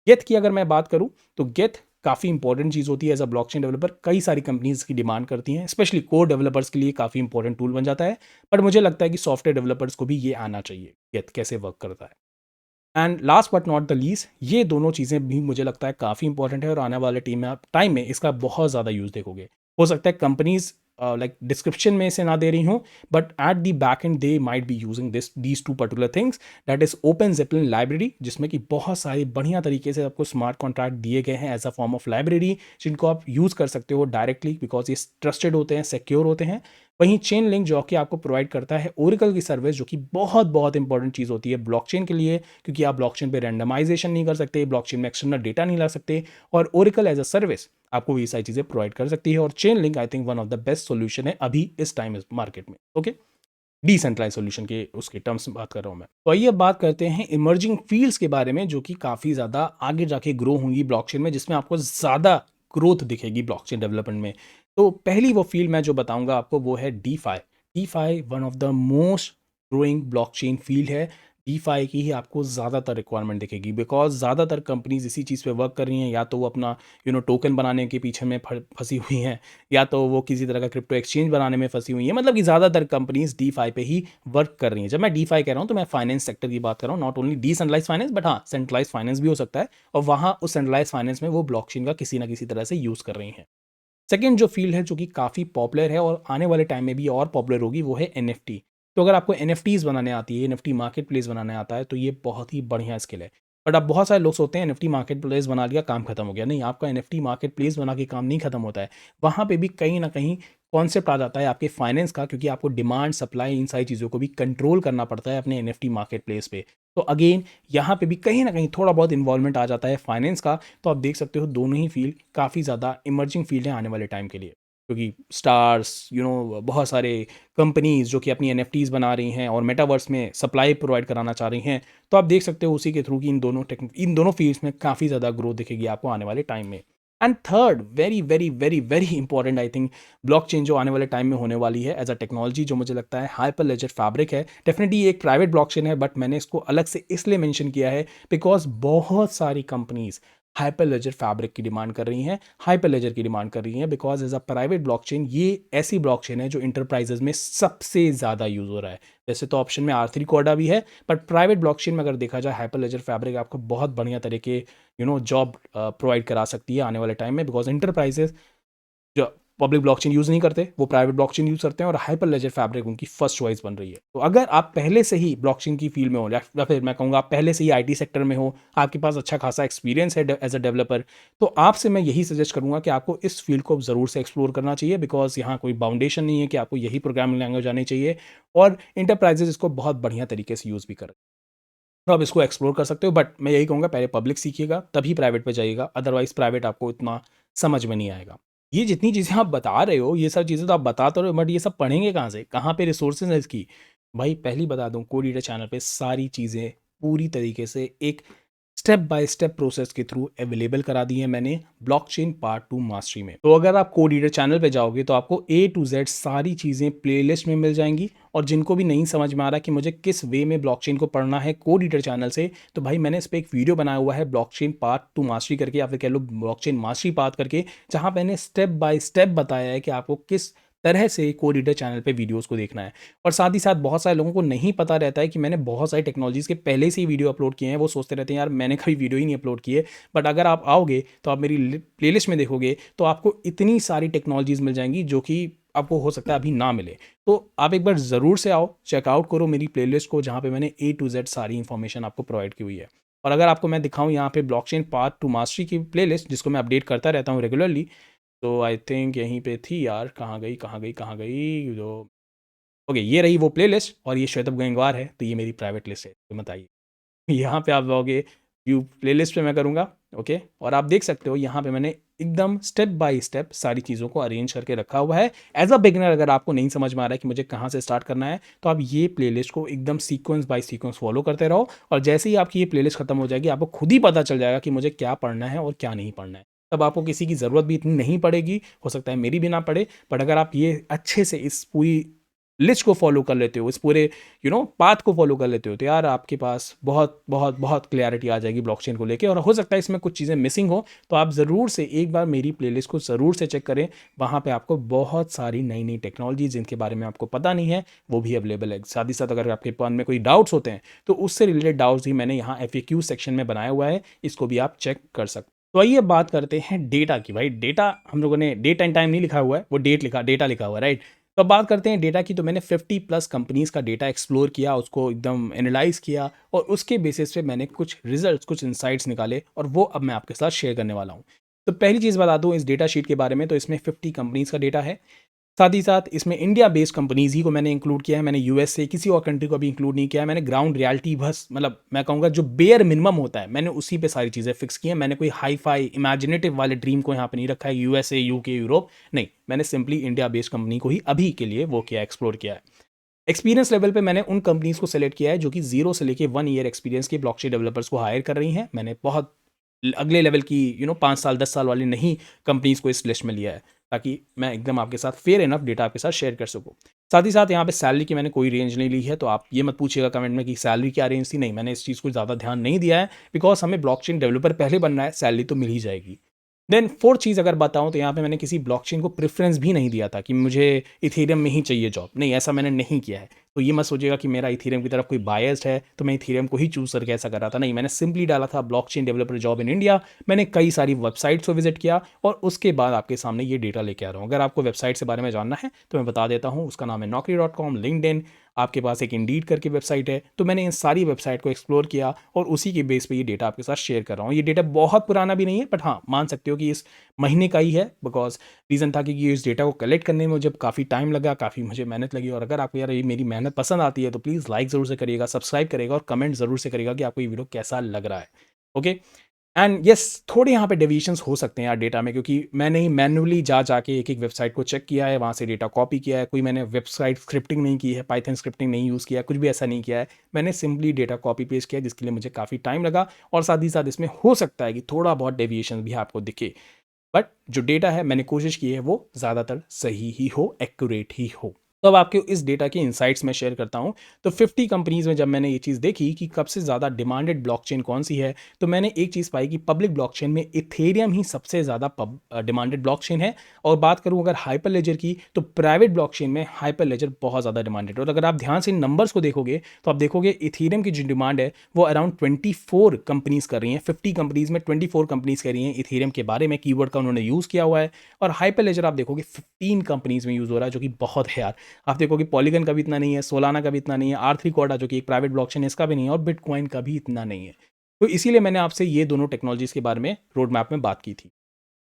गेथ की अगर मैं बात करूं तो गेथ काफ़ी इंपॉर्टेंट चीज़ होती है एज अ ब्लॉकचेन डेवलपर। कई सारी कंपनीज की डिमांड करती हैं, स्पेशली कोर डेवलपर्स के लिए काफ़ी इंपॉर्टेंट टूल बन जाता है। बट मुझे लगता है कि सॉफ्टवेयर डेवलपर्स को भी ये आना चाहिए गेथ कैसे वर्क करता है। And last but not the least, ये दोनों चीज़ें भी मुझे लगता है काफ़ी इंपॉर्टेंट है, और आने वाले टाइम में इसका बहुत ज़्यादा यूज़ देखोगे। हो सकता है कंपनीज लाइक डिस्क्रिप्शन में इसे ना दे रही हूँ, but at the back and they might be using these two particular things, that is open Zeppelin library, जिसमें कि बहुत सारे बढ़िया तरीके से आपको स्मार्ट कॉन्ट्रैक्ट दिए गए हैं as a form of library, जिनको आप यूज़ कर सकते हो डायरेक्टली, बिकॉज ये ट्रस्टेड होते हैं, सिक्योर होते हैं। वहीं चेन लिंक जो कि आपको प्रोवाइड करता है ओरेकल की सर्विस, जो कि बहुत बहुत इंपॉर्टेंट चीज़ होती है ब्लॉकचेन के लिए, क्योंकि आप ब्लॉकचेन पे रैंडमाइजेशन नहीं कर सकते, ब्लॉकचेन में एक्सटर्नल डेटा नहीं ला सकते, और ओरेकल एज अ सर्विस आपको ये सारी चीज़ें प्रोवाइड कर सकती है। और chain link I think one of the best solution है अभी इस टाइम इस मार्केट में। ओके, डिसेंट्रलाइज सोल्यूशन के उसके टर्म्स में बात कर रहा हूँ मैं। तो आइए अब बात करते हैं इमर्जिंग फील्ड्स के बारे में, जो कि काफ़ी ज़्यादा आगे जाके ग्रो होंगी ब्लॉकचेन में, जिसमें आपको ज़्यादा ग्रोथ दिखेगी ब्लॉकचेन डेवलपमेंट में। तो पहली वो फील्ड मैं जो बताऊंगा आपको वो है DeFi. DeFi one of the most growing blockchain field है। डीफाई की ही आपको ज़्यादातर रिक्वायरमेंट दिखेगी, बिकॉज ज़्यादातर कंपनीज इसी चीज़ पे वर्क कर रही हैं। या तो वो अपना टोकन बनाने के पीछे में फंसी हुई हैं, या तो वो किसी तरह का क्रिप्टो एक्सचेंज बनाने में फंसी हुई है। मतलब कि ज़्यादातर कंपनीज डीफाई पे ही वर्क कर रही हैं। जब मैं डीफाई कह रहा हूँ तो मैं फाइनेंस सेक्टर की बात कर रहा हूँ, not only decentralise finance, but हाँ सेंट्रलाइज फाइनेंस भी हो सकता है। और वहाँ उस सेंट्रलाइज फाइनेंस में वो ब्लॉकचेन का किसी ना किसी तरह से यूज़ कर रही हैं। सेकेंड जो फील्ड है जो कि काफ़ी पॉपुलर है और आने वाले टाइम में भी और पॉपुलर होगी, वो है एनएफटी। तो अगर आपको एनएफटीज बनाने आती है, एनएफटी मार्केट प्लेस बनाने आता है, तो ये बहुत ही बढ़िया स्किल है। बट अब बहुत सारे लोग सोचते हैं एनएफटी मार्केट प्लेस बना लिया काम खत्म हो गया। नहीं, आपका एनएफटी मार्केट प्लेस बना के काम नहीं खत्म होता है। वहाँ पे भी कहीं ना कहीं कॉन्सेप्ट आ जाता है आपके फाइनेंस का, क्योंकि आपको डिमांड सप्लाई इन सारी चीज़ों को भी कंट्रोल करना पड़ता है अपने एनएफटी मार्केट प्लेस पे। तो अगेन यहाँ पे भी कहीं ना कहीं थोड़ा बहुत इन्वॉल्वमेंट आ जाता है फाइनेंस का। तो आप देख सकते हो दोनों ही फील्ड काफ़ी ज़्यादा इमर्जिंग फील्ड है आने वाले टाइम के लिए, क्योंकि स्टार्स बहुत सारे कंपनीज जो कि अपनी एनएफटीज बना रही हैं और मेटावर्स में सप्लाई प्रोवाइड कराना चाह रही हैं। तो आप देख सकते हो उसी के थ्रू कि इन दोनों फील्ड्स में काफ़ी ज़्यादा ग्रोथ दिखेगी आपको आने वाले टाइम में। And third very very very very important I think blockchain जो आने वाले टाइम में होने वाली है एज अ टेक्नोलॉजी, जो मुझे लगता है हाइपर लेजर फैब्रिक है। डेफिनेटली एक प्राइवेट ब्लॉकचेन है, बट मैंने इसको अलग से इसलिए मेंशन किया है बिकॉज बहुत सारी कंपनीज हाइपर लेजर फैब्रिक की डिमांड कर रही हैं, हाइपर लेजर की डिमांड कर रही हैं, because as a private blockchain ये ऐसी ब्लॉकचेन है जो इंटरप्राइजेज में सबसे ज़्यादा यूज़ हो रहा है। वैसे तो ऑप्शन में R3 कोडा भी है, बट प्राइवेट ब्लॉकचेन में अगर देखा जाए हाइपर लेजर फैब्रिक आपको बहुत बढ़िया तरीके जॉब प्रोवाइड करा सकती है आने वाले टाइम में, बिकॉज इंटरप्राइजेज जो पब्लिक ब्लॉकचेन यूज़ नहीं करते वो प्राइवेट ब्लॉकचेन यूज़ करते हैं, और हाइपर लेजर फैब्रिक उनकी फर्स्ट चॉइस बन रही है। तो अगर आप पहले से ही ब्लॉकचेन की फील्ड में हो, या फिर मैं कहूँगा आप पहले से ही आईटी सेक्टर में हो, आपके पास अच्छा खासा एक्सपीरियंस है एज अ डेवलपर, तो आपसे मैं यही सजेस्ट करूँगा कि आपको इस फील्ड को ज़रूर से एक्सप्लोर करना चाहिए, बिकॉज यहाँ कोई बाउंडेशन नहीं है कि आपको यही प्रोग्रामिंग लैंग्वेज आनी चाहिए, और इंटरप्राइजेज इसको बहुत बढ़िया तरीके से यूज़ भी करें। तो आप इसको एक्सप्लोर कर सकते हो, बट मैं यही कहूँगा पहले पब्लिक सीखिएगा तभी प्राइवेट पे जाइएगा, अदरवाइज प्राइवेट आपको इतना समझ में नहीं आएगा। ये जितनी चीज़ें आप बता रहे हो, ये सब चीज़ें तो आप बता तो रहे हो, बट ये सब पढ़ेंगे कहाँ से, कहाँ पे रिसोर्सेज है इसकी? भाई पहली बता दूँ, कोड रीडर चैनल पे सारी चीज़ें पूरी तरीके से एक स्टेप बाय स्टेप प्रोसेस के थ्रू अवेलेबल करा दी है मैंने ब्लॉकचेन पार्ट 2 मास्टरी में। तो अगर आप कोड रीडर चैनल पे जाओगे तो आपको A to Z सारी चीज़ें प्लेलिस्ट में मिल जाएंगी। और जिनको भी नहीं समझ में आ रहा कि मुझे किस वे में ब्लॉकचेन को पढ़ना है कोड रीडर चैनल से, तो भाई मैंने इस पर एक वीडियो बनाया हुआ है ब्लॉकचेन पार्ट 2 मास्टरी करके, या फिर कह लो ब्लॉकचेन मास्टरी पार्ट करके, जहाँ मैंने स्टेप बाय स्टेप बताया है कि आपको किस तरह से कोड रीडर चैनल पे वीडियोस को देखना है। और साथ ही साथ बहुत सारे लोगों को नहीं पता रहता है कि मैंने बहुत सारी टेक्नोलॉजीज़ के पहले से ही वीडियो अपलोड किए हैं। वो सोचते रहते हैं यार मैंने कभी वीडियो ही नहीं अपलोड किए। बट अगर आप आओगे तो आप मेरी प्लेलिस्ट में देखोगे तो आपको इतनी सारी टेक्नोलॉजीज़ मिल जाएंगी जो कि आपको हो सकता है अभी ना मिले। तो आप एक बार ज़रूर से आओ, चेकआउट करो मेरी प्लेलिस्ट को, जहाँ पे मैंने A to Z सारी इन्फॉर्मेशन आपको प्रोवाइड की हुई है। और अगर आपको मैं दिखाऊं यहाँ पे ब्लॉकचेन पार्ट 2 मास्टरी की प्लेलिस्ट, जिसको मैं अपडेट करता रहता हूँ रेगुलरली, तो आई थिंक यहीं पे थी यार, कहाँ गई कहाँ गई कहाँ गई, जो ओके ये रही वो प्लेलिस्ट, और ये श्वेतब गंगवार है, तो ये मेरी प्राइवेट लिस्ट है। तो बताइए यहाँ पे आप जाओगे, व्यू प्लेलिस्ट पे मैं करूँगा, ओके, और आप देख सकते हो यहाँ पे मैंने एकदम स्टेप बाय स्टेप सारी चीज़ों को अरेंज करके रखा हुआ है। एज अ बिगनर अगर आपको नहीं समझ में आ रहा है कि मुझे कहाँ से स्टार्ट करना है, तो आप ये प्लेलिस्ट को एकदम सीक्वेंस बाय सीक्वेंस फॉलो करते रहो, और जैसे ही आपकी ये प्लेलिस्ट खत्म हो जाएगी आपको खुद ही पता चल जाएगा कि मुझे क्या पढ़ना है और क्या नहीं पढ़ना है। तब आपको किसी की ज़रूरत भी इतनी नहीं पड़ेगी, हो सकता है मेरी भी ना पड़े। बट अगर आप ये अच्छे से इस पूरी लिस्ट को फॉलो कर लेते हो, इस पूरे पाथ को फॉलो कर लेते हो, तो यार आपके पास बहुत बहुत बहुत क्लैरिटी आ जाएगी ब्लॉकचेन को लेके। और हो सकता है इसमें कुछ चीज़ें मिसिंग हो, तो आप ज़रूर से एक बार मेरी प्लेलिस्ट को ज़रूर से चेक करें। वहाँ पे आपको बहुत सारी नई नई टेक्नोलॉजी जिनके बारे में आपको पता नहीं है वो भी अवेलेबल है। साथ ही साथ अगर आपके मन में कोई डाउट्स होते हैं तो उससे रिलेटेड डाउट्स ही मैंने यहाँ FAQ सेक्शन में बनाया हुआ है, इसको भी आप चेक कर सकते। तो आइए बात करते हैं डेटा की। भाई डेटा हम लोगों ने डेट एंड टाइम नहीं लिखा हुआ है, वो डेटा लिखा हुआ है, राइट? तो अब बात करते हैं डेटा की। तो मैंने 50+ कंपनीज का डेटा एक्सप्लोर किया, उसको एकदम एनालाइज किया, और उसके बेसिस पे मैंने कुछ रिजल्ट्स, कुछ इंसाइट्स निकाले, और वो अब मैं आपके साथ शेयर करने वाला हूँ। तो पहली चीज़ बता दूँ इस डेटा शीट के बारे में, तो इसमें 50 कंपनीज का डेटा है। साथ ही साथ इसमें इंडिया बेस्ड कंपनीज ही को मैंने इंक्लूड किया है, मैंने यूएस से किसी और कंट्री को भी इंक्लूड नहीं किया है। मैंने ग्राउंड रियलिटी बस, मतलब मैं कहूँगा जो बेयर मिनिमम होता है, मैंने उसी पे सारी चीज़ें फिक्स की हैं। मैंने कोई हाई फाई इमेजिनेटिव वाले ड्रीम को यहाँ पे नहीं रखा है, USA UK यूरोप नहीं, मैंने सिंपली इंडिया बेस्ड कंपनी को ही अभी के लिए वो किया, एक्सप्लोर किया है। एक्सपीरियंस लेवल पे मैंने उन कंपनीज़ को सेलेक्ट किया है जो कि 0 से लेके 1 ईयर एक्सपीरियंस के ब्लॉकचेन डेवलपर्स को हायर कर रही हैं। मैंने बहुत अगले लेवल की 5 साल 10 साल वाली नहीं कंपनीज़ को इस लिस्ट में लिया है, ताकि मैं एकदम आपके साथ फेयर इनफ डेटा आपके साथ शेयर कर सकूँ। साथ ही साथ यहाँ पे सैलरी की मैंने कोई रेंज नहीं ली है, तो आप ये मत पूछिएगा कमेंट में कि सैलरी क्या रेंज थी। नहीं, मैंने इस चीज़ को ज़्यादा ध्यान नहीं दिया है, बिकॉज़ हमें ब्लॉकचेन डेवलपर पहले बनना है, सैलरी तो मिल ही जाएगी। देन फोर्थ चीज़ अगर बताऊँ, तो यहाँ पे मैंने किसी ब्लॉकचेन को प्रेफ़रेंस भी नहीं दिया था कि मुझे इथेरियम में ही चाहिए जॉब। नहीं, ऐसा मैंने नहीं किया है। तो ये मत सोचिएगा कि मेरा इथेरियम की तरफ कोई बायस्ड है, तो मैं इथेरियम को ही चूज़ करके ऐसा कर रहा था। नहीं, मैंने सिंपली डाला था blockchain developer job in India. मैंने कई सारी वेबसाइट्स को विजिट किया और उसके बाद आपके सामने ये डेटा लेके आ रहा हूँ। अगर आपको वेबसाइट के बारे में जानना है तो मैं बता देता हूँ। उसका नाम है naukri.com, लिंक्डइन, आपके पास एक इंडीड करके वेबसाइट है। तो मैंने इन सारी वेबसाइट को एक्सप्लोर किया और उसी के बेस पे ये डेटा आपके साथ शेयर कर रहा हूँ। ये डेटा बहुत पुराना भी नहीं है, बट हाँ, मान सकते हो कि इस महीने का ही है, बिकॉज रीज़न था कि इस डेटा को कलेक्ट करने में मुझे काफ़ी टाइम लगा, काफ़ी मुझे मेहनत लगी। और अगर आपको यार ये मेरी मेहनत पसंद आती है तो प्लीज़ लाइक ज़रूर से करिएगा, सब्सक्राइब करिएगा और कमेंट ज़रूर से करिएगा कि आपको ये वीडियो कैसा लग रहा है। ओके, एंड यस, थोड़े यहाँ पे डेविएशंस हो सकते हैं यार डेटा में, क्योंकि मैंने ही मैन्युअली जा जाके एक एक वेबसाइट को चेक किया है, वहाँ से डेटा कॉपी किया है। कोई मैंने वेबसाइट स्क्रिप्टिंग नहीं की है, पाइथन स्क्रिप्टिंग नहीं यूज़ किया है, कुछ भी ऐसा नहीं किया है। मैंने सिंपली डेटा कॉपी पेस्ट किया, जिसके लिए मुझे काफ़ी टाइम लगा। और साथ ही साथ इसमें हो सकता है कि थोड़ा बहुत डेविएशन भी आपको दिखे, बट जो डेटा है मैंने कोशिश की है वो ज़्यादातर सही ही हो, एक्यूरेट ही हो। तो अब आपके इस डेटा के इंसाइट्स में शेयर करता हूँ। तो 50 कंपनीज़ में जब मैंने ये चीज़ देखी कि कब से ज़्यादा डिमांडेड ब्लॉकचेन कौन सी है, तो मैंने एक चीज़ पाई कि पब्लिक ब्लॉकचेन में इथेरियम ही सबसे ज़्यादा डिमांडेड ब्लॉकचेन है। और बात करूँ अगर हाइपर लेजर की, तो प्राइवेट ब्लॉकचेन में हाइपर लेजर बहुत ज़्यादा डिमांडेड है। और अगर आप ध्यान से इन नंबर्स को देखोगे तो आप देखोगे इथेरियम की जो डिमांड है वो अराउंड 24 कंपनीज़ कर रही हैं। 50 कंपनीज़ में 24 कंपनीज़ कह रही हैं इथेरियम के बारे में, कीवर्ड का उन्होंने यूज़ किया हुआ है। और हाइपर लेजर आप देखोगे 15 कंपनीज़ में यूज़ हो रहा है, जो कि बहुत है यार। आप देखोगे पॉलीगन का भी इतना नहीं है, सोलाना का भी इतना नहीं है, आर3 कॉर्डा जो कि एक प्राइवेट ब्लॉकचेन है इसका भी नहीं है, और बिटकॉइन का भी इतना नहीं है। तो इसीलिए मैंने आपसे ये दोनों टेक्नोलॉजीज़ के बारे में रोड मैप में बात की थी।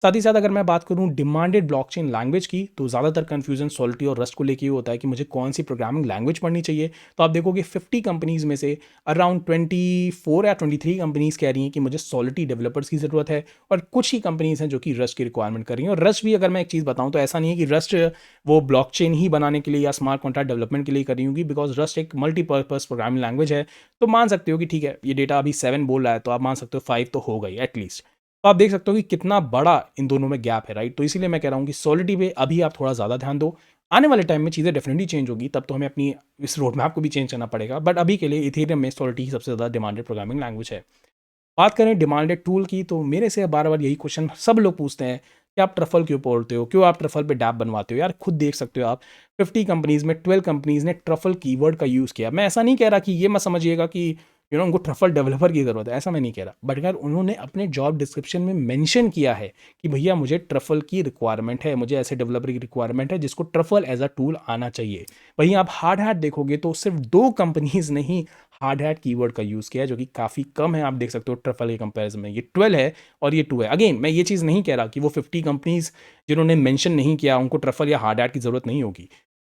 साथ ही साथ अगर मैं बात करूं डिमांडेड ब्लॉकचेन लैंग्वेज की, तो ज़्यादातर कन्फ्यूजन सॉलिटी और रस्ट को लेके ही होता है कि मुझे कौन सी प्रोग्रामिंग लैंग्वेज पढ़नी चाहिए। तो आप देखोगे 50 कंपनीज़ में से अराउंड 24 या 23 कंपनीज़ कह रही हैं कि मुझे सॉलिटी डेवलपर्स की ज़रूरत है, और कुछ ही कंपनीज़ हैं जो कि रस्ट की रिक्वायरमेंट कर रही हैं। और रस्ट भी अगर मैं एक चीज़ बताऊँ तो ऐसा नहीं है कि रस्ट वो ब्लॉकचेन ही बनाने के लिए या स्मार्ट कॉन्ट्रैक्ट डेवलपमेंट के लिए कर रही होंगी, बिकॉज रस्ट एक मल्टीपर्पज़ प्रोग्रामिंग लैंग्वेज है। तो मान सकते हो कि ठीक है, ये डेटा अभी 7 बोल रहा है, तो आप मान सकते हो 5 तो हो गई एटलीस्ट। तो आप देख सकते हो कि कितना बड़ा इन दोनों में गैप है, राइट। तो इसीलिए मैं कह रहा हूँ कि सॉलिडी पे अभी आप थोड़ा ज़्यादा ध्यान दो। आने वाले टाइम में चीज़ें डेफिनेटली चेंज होगी, तब तो हमें अपनी इस रोड मैप को भी चेंज करना पड़ेगा, बट अभी के लिए इथेरियम में सॉलिडी ही सबसे ज़्यादा डिमांडेड प्रोग्रामिंग लैंग्वेज है। बात करें डिमांडेड टूल की, तो मेरे से बार बार यही क्वेश्चन सब लोग पूछते हैं कि आप ट्रफल क्यों पढ़ते हो, क्यों आप ट्रफल पे डैप बनवाते हो। यार खुद देख सकते हो आप, 50 कंपनीज़ में 12 कंपनीज़ ने ट्रफल कीवर्ड का यूज़ किया। मैं ऐसा नहीं कह रहा कि ये मत समझिएगा कि उनको ट्रफल डेवलपर की ज़रूरत है, ऐसा मैं नहीं कह रहा। बट अगर उन्होंने अपने जॉब डिस्क्रिप्शन में मेंशन किया है कि भैया मुझे ट्रफल की रिक्वायरमेंट है, मुझे ऐसे डेवलपर की रिक्वायरमेंट है जिसको ट्रफल एज अ टूल आना चाहिए। वहीं आप हार्ड हैट देखोगे तो सिर्फ 2 कंपनीज़ ने ही हार्ड हैट कीवर्ड का यूज़ किया है, जो कि काफ़ी कम है। आप देख सकते हो ट्रफल के कंपैरिजन में ये 12 है और ये 2 है। अगेन मैं ये चीज़ नहीं कह रहा कि वो 50 कंपनीज़ जिन्होंने मेंशन नहीं किया उनको ट्रफल या हार्ड हैट की ज़रूरत नहीं होगी।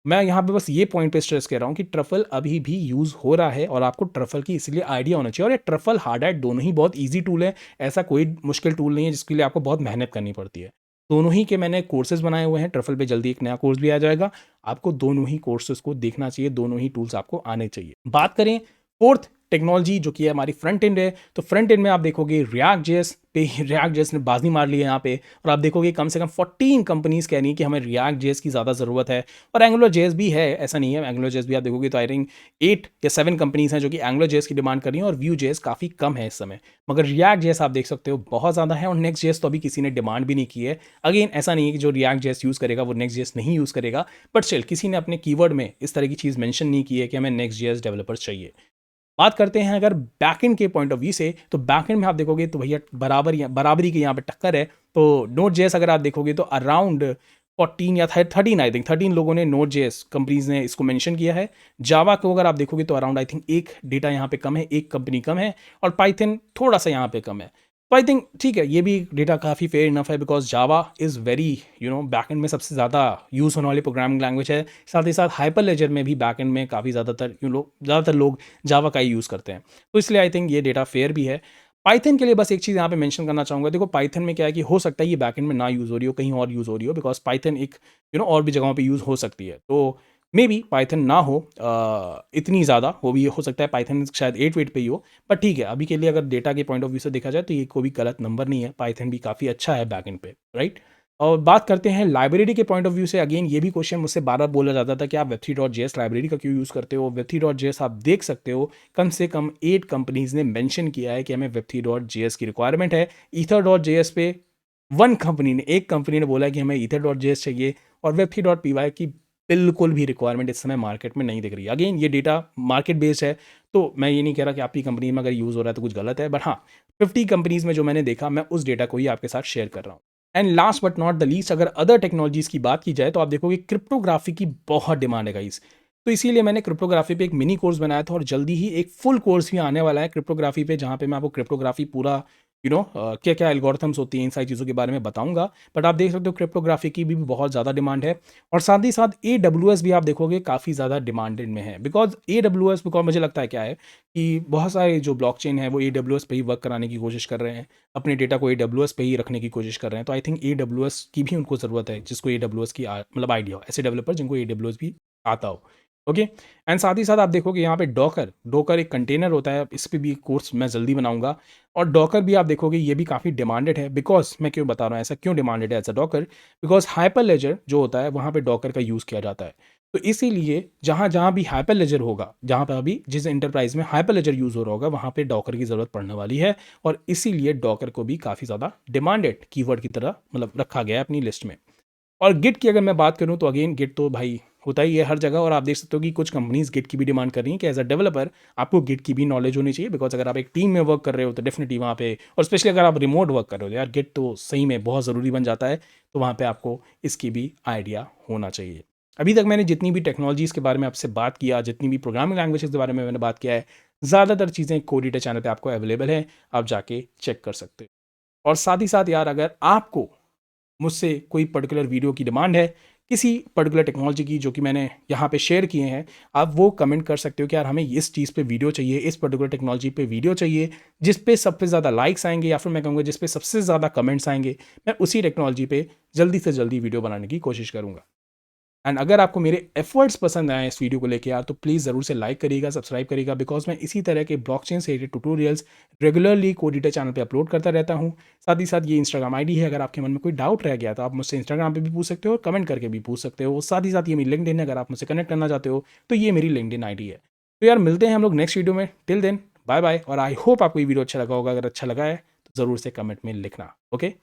मैं यहाँ पे बस ये पॉइंट पे स्ट्रेस कर रहा हूँ कि ट्रफल अभी भी यूज़ हो रहा है, और आपको ट्रफल की इसलिए आइडिया होना चाहिए। और ये ट्रफल हार्ड हैट दोनों ही बहुत ईजी टूल है, ऐसा कोई मुश्किल टूल नहीं है जिसके लिए आपको बहुत मेहनत करनी पड़ती है। दोनों ही के मैंने कोर्सेज बनाए हुए हैं। ट्रफल पे जल्दी एक नया कोर्स भी आ जाएगा, आपको दोनों ही कोर्सेज को देखना चाहिए, दोनों ही टूल्स आपको आने चाहिए। बात करें फोर्थ टेक्नोलॉजी जो कि है हमारी फ्रंट एंड है, तो फ्रंट एंड में आप देखोगे रिएक्ट जेएस पे रिएक्ट जेएस ने बाजी मार ली है यहाँ पे। और आप देखोगे कम से कम 14 कंपनीज कह रही हैं कि हमें रिएक्ट जेएस की ज़्यादा ज़रूरत है। और एंगुलर जेएस भी है, ऐसा नहीं है। एंगुलर जेएस भी आप देखोगे तो आई थिंक 8 या 7 कंपनीज हैं जो कि एंगुलर जेएस की डिमांड कर रही हैं, और व्यू जेएस काफ़ी कम है इस समय। मगर रिएक्ट जेएस आप देख सकते हो बहुत ज़्यादा है, और नेक्स्ट जेएस तो अभी किसी ने डिमांड भी नहीं की है। अगेन ऐसा नहीं है कि जो रिएक्ट जेएस यूज़ करेगा वो नेक्स्ट जेएस नहीं यूज़ करेगा, बट स्टिल किसी ने अपने कीवर्ड में इस तरह की चीज़ मेंशन नहीं की है कि हमें नेक्स्ट जेएस डेवलपर्स चाहिए। बात करते हैं अगर बैकएंड के पॉइंट ऑफ व्यू से, तो बैकएंड में आप देखोगे तो भैया बराबरी की यहाँ पे टक्कर है। तो नोट जेएस अगर आप देखोगे तो अराउंड 14 या 13 आई थिंक 13 लोगों ने नोट जेएस कंपनीज ने इसको मेंशन किया है। जावा को अगर आप देखोगे तो अराउंड आई थिंक एक डेटा यहाँ पे कम है, एक कंपनी कम है, और पाइथन थोड़ा सा यहाँ पे कम है। तो आई थिंक ठीक है, ये भी डेटा काफ़ी फेयर इनफ है, because Java is very backend में सबसे ज़्यादा यूज़ होने वाली प्रोग्रामिंग लैंग्वेज है। साथ ही साथ हाइपर लेजर में भी बैकएंड में काफ़ी ज़्यादातर लोग जावा का ही यूज़ करते हैं। तो इसलिए आई थिंक ये डेटा फेयर भी है। पाइथन के लिए बस एक चीज़ यहाँ पे मेंशन करना चाहूँगा। देखो पाइथन में क्या है कि हो सकता है ये बैकएंड में ना यूज़ हो रही हो, कहीं और यूज़ हो रही हो, बिकॉज पाइथन एक और भी जगहों पे यूज़ हो सकती है। तो मे बी पाइथन ना हो इतनी ज़्यादा, वो भी हो सकता है पाइथन शायद 8 वेट पे ही हो, बट ठीक है, अभी के लिए अगर डेटा के पॉइंट ऑफ व्यू से देखा जाए तो ये कोई भी गलत नंबर नहीं है, पाइथन भी काफ़ी अच्छा है बैकएंड पे, राइट? और बात करते हैं लाइब्रेरी के पॉइंट ऑफ व्यू से, अगेन ये भी क्वेश्चन मुझसे बार-बार बोला जाता था कि आप web3.js लाइब्रेरी का क्यों यूज़ करते हो? web3.js आप देख सकते हो, कम से कम 8 कंपनीज़ ने मेंशन किया है कि हमें web3.js की रिक्वायरमेंट है। ether.js पे एक कंपनी ने बोला है कि हमें ether.js चाहिए, और web3.py की बिल्कुल भी रिक्वायरमेंट इस समय मार्केट में नहीं दिख रही है। अगेन ये डेटा मार्केट बेस्ड है, तो मैं ये नहीं कह रहा कि आपकी कंपनी में अगर यूज़ हो रहा है तो कुछ गलत है, बट हाँ, 50 कंपनीज़ में जो मैंने देखा, मैं उस डेटा को ही आपके साथ शेयर कर रहा हूँ। And last but not the least, अगर अदर टेक्नोलॉजीज़ की बात की जाए तो आप देखोगे क्रिप्टोग्राफी की बहुत डिमांड है गाइस। तो इसीलिए मैंने क्रिप्टोग्राफी पे एक मिनी कोर्स बनाया था, और जल्दी ही एक फुल कोर्स भी आने वाला है क्रिप्टोग्राफी पे, जहाँ पे मैं आपको क्रिप्टोग्राफी पूरा क्या क्या एल्गोरिथम्स होती हैं, इन सारी चीज़ों के बारे में बताऊंगा। बट आप देख सकते हो क्रिप्टोग्राफी की भी बहुत ज़्यादा डिमांड है, और साथ ही साथ AWS भी आप देखोगे काफ़ी ज़्यादा डिमांडेड में है। बिकॉज AWS, बिकॉज मुझे लगता है क्या है कि बहुत सारे जो ब्लॉकचेन है वो AWS पे ही वर्क कराने की कोशिश कर रहे हैं, अपने डेटा को AWS पे ही रखने की कोशिश कर रहे हैं। तो आई थिंक AWS की भी उनको ज़रूरत है, जिसको AWS की मतलब आइडिया हो, ऐसे डेवलपर जिनको AWS भी आता हो। ओके। एंड साथ ही साथ आप देखोगे यहाँ पे डॉकर डॉकर एक कंटेनर होता है, इस पर भी कोर्स मैं जल्दी बनाऊंगा। और डॉकर भी आप देखोगे ये भी काफ़ी डिमांडेड है। बिकॉज मैं क्यों बता रहा हूँ ऐसा क्यों डिमांडेड है ऐसा डॉकर, बिकॉज हाइपर लेजर जो होता है वहाँ पे डॉकर का यूज़ किया जाता है। तो इसीलिए जहाँ जहाँ भी हाइपर लेजर होगा, जहाँ पर अभी जिस इंटरप्राइज में हाइपर लेजर यूज़ हो रहा होगा, वहाँ पे डॉकर की ज़रूरत पड़ने वाली है। और इसीलिए डॉकर को भी काफ़ी ज़्यादा डिमांडेड कीवर्ड की तरह मतलब रखा गया है अपनी लिस्ट में। और गिट की अगर मैं बात करूं तो अगेन गिट तो भाई होता ही है हर जगह, और आप देख सकते हो कि कुछ कंपनीज गिट की भी डिमांड कर रही हैं कि एज अ डेवलपर आपको गिट की भी नॉलेज होनी चाहिए। बिकॉज अगर आप एक टीम में वर्क कर रहे हो तो डेफिनेटली वहाँ पे, और स्पेशली अगर आप रिमोट वर्क कर रहे हो तो यार गिट तो सही में बहुत ज़रूरी बन जाता है। तो वहाँ पे आपको इसकी भी आइडिया होना चाहिए। अभी तक मैंने जितनी भी टेक्नोलॉजीज़ के बारे में आपसे बात किया, जितनी भी प्रोग्रामिंग लैंग्वेजेस के बारे में मैंने बात किया है, ज़्यादातर चीज़ें कोडिटा चैनल पे आपको अवेलेबल है, आप जाके चेक कर सकते हो। और साथ ही साथ यार, अगर आपको मुझसे कोई पर्टिकुलर वीडियो की डिमांड है, किसी पर्टिकुलर टेक्नोलॉजी की जो कि मैंने यहाँ पे शेयर किए हैं, आप वो कमेंट कर सकते हो कि यार हमें इस चीज़ पे वीडियो चाहिए, इस पर्टिकुलर टेक्नोलॉजी पे वीडियो चाहिए, जिस पे सबसे ज़्यादा लाइक्स आएंगे, या फिर मैं कहूँगा जिस पे सबसे ज़्यादा कमेंट्स आएंगे, मैं उसी टेक्नोलॉजी पे जल्दी से जल्दी वीडियो बनाने की कोशिश करूँगा। एंड अगर आपको मेरे एफर्ट्स पसंद आए इस वीडियो को लेके यार, तो प्लीज़ ज़रूर से लाइक करिएगा, सब्सक्राइब करिएगा, बिकॉज मैं इसी तरह के ब्लॉकचेन से रिलेटेड ट्यूटोरियल्स रेगुलरली कोडिटा चैनल पे अपलोड करता रहता हूँ। साथ ही साथ ये इंस्टाग्राम आईडी है, अगर आपके मन में कोई डाउट रह गया तो आप मुझसे इंस्टाग्राम पे भी पूछ सकते हो, और कमेंट करके भी पूछ सकते हो। साथ ही साथ ये मेरी लिंक्डइन है, अगर आप मुझसे कनेक्ट करना चाहते हो तो ये मेरी लिंक्डइन आईडी है। तो यार मिलते हैं हम लोग नेक्स्ट वीडियो में, टिल देन बाय बाय। और आई होप आपको ये वीडियो अच्छा लगा होगा, अगर अच्छा लगा है तो ज़रूर से कमेंट में लिखना। ओके।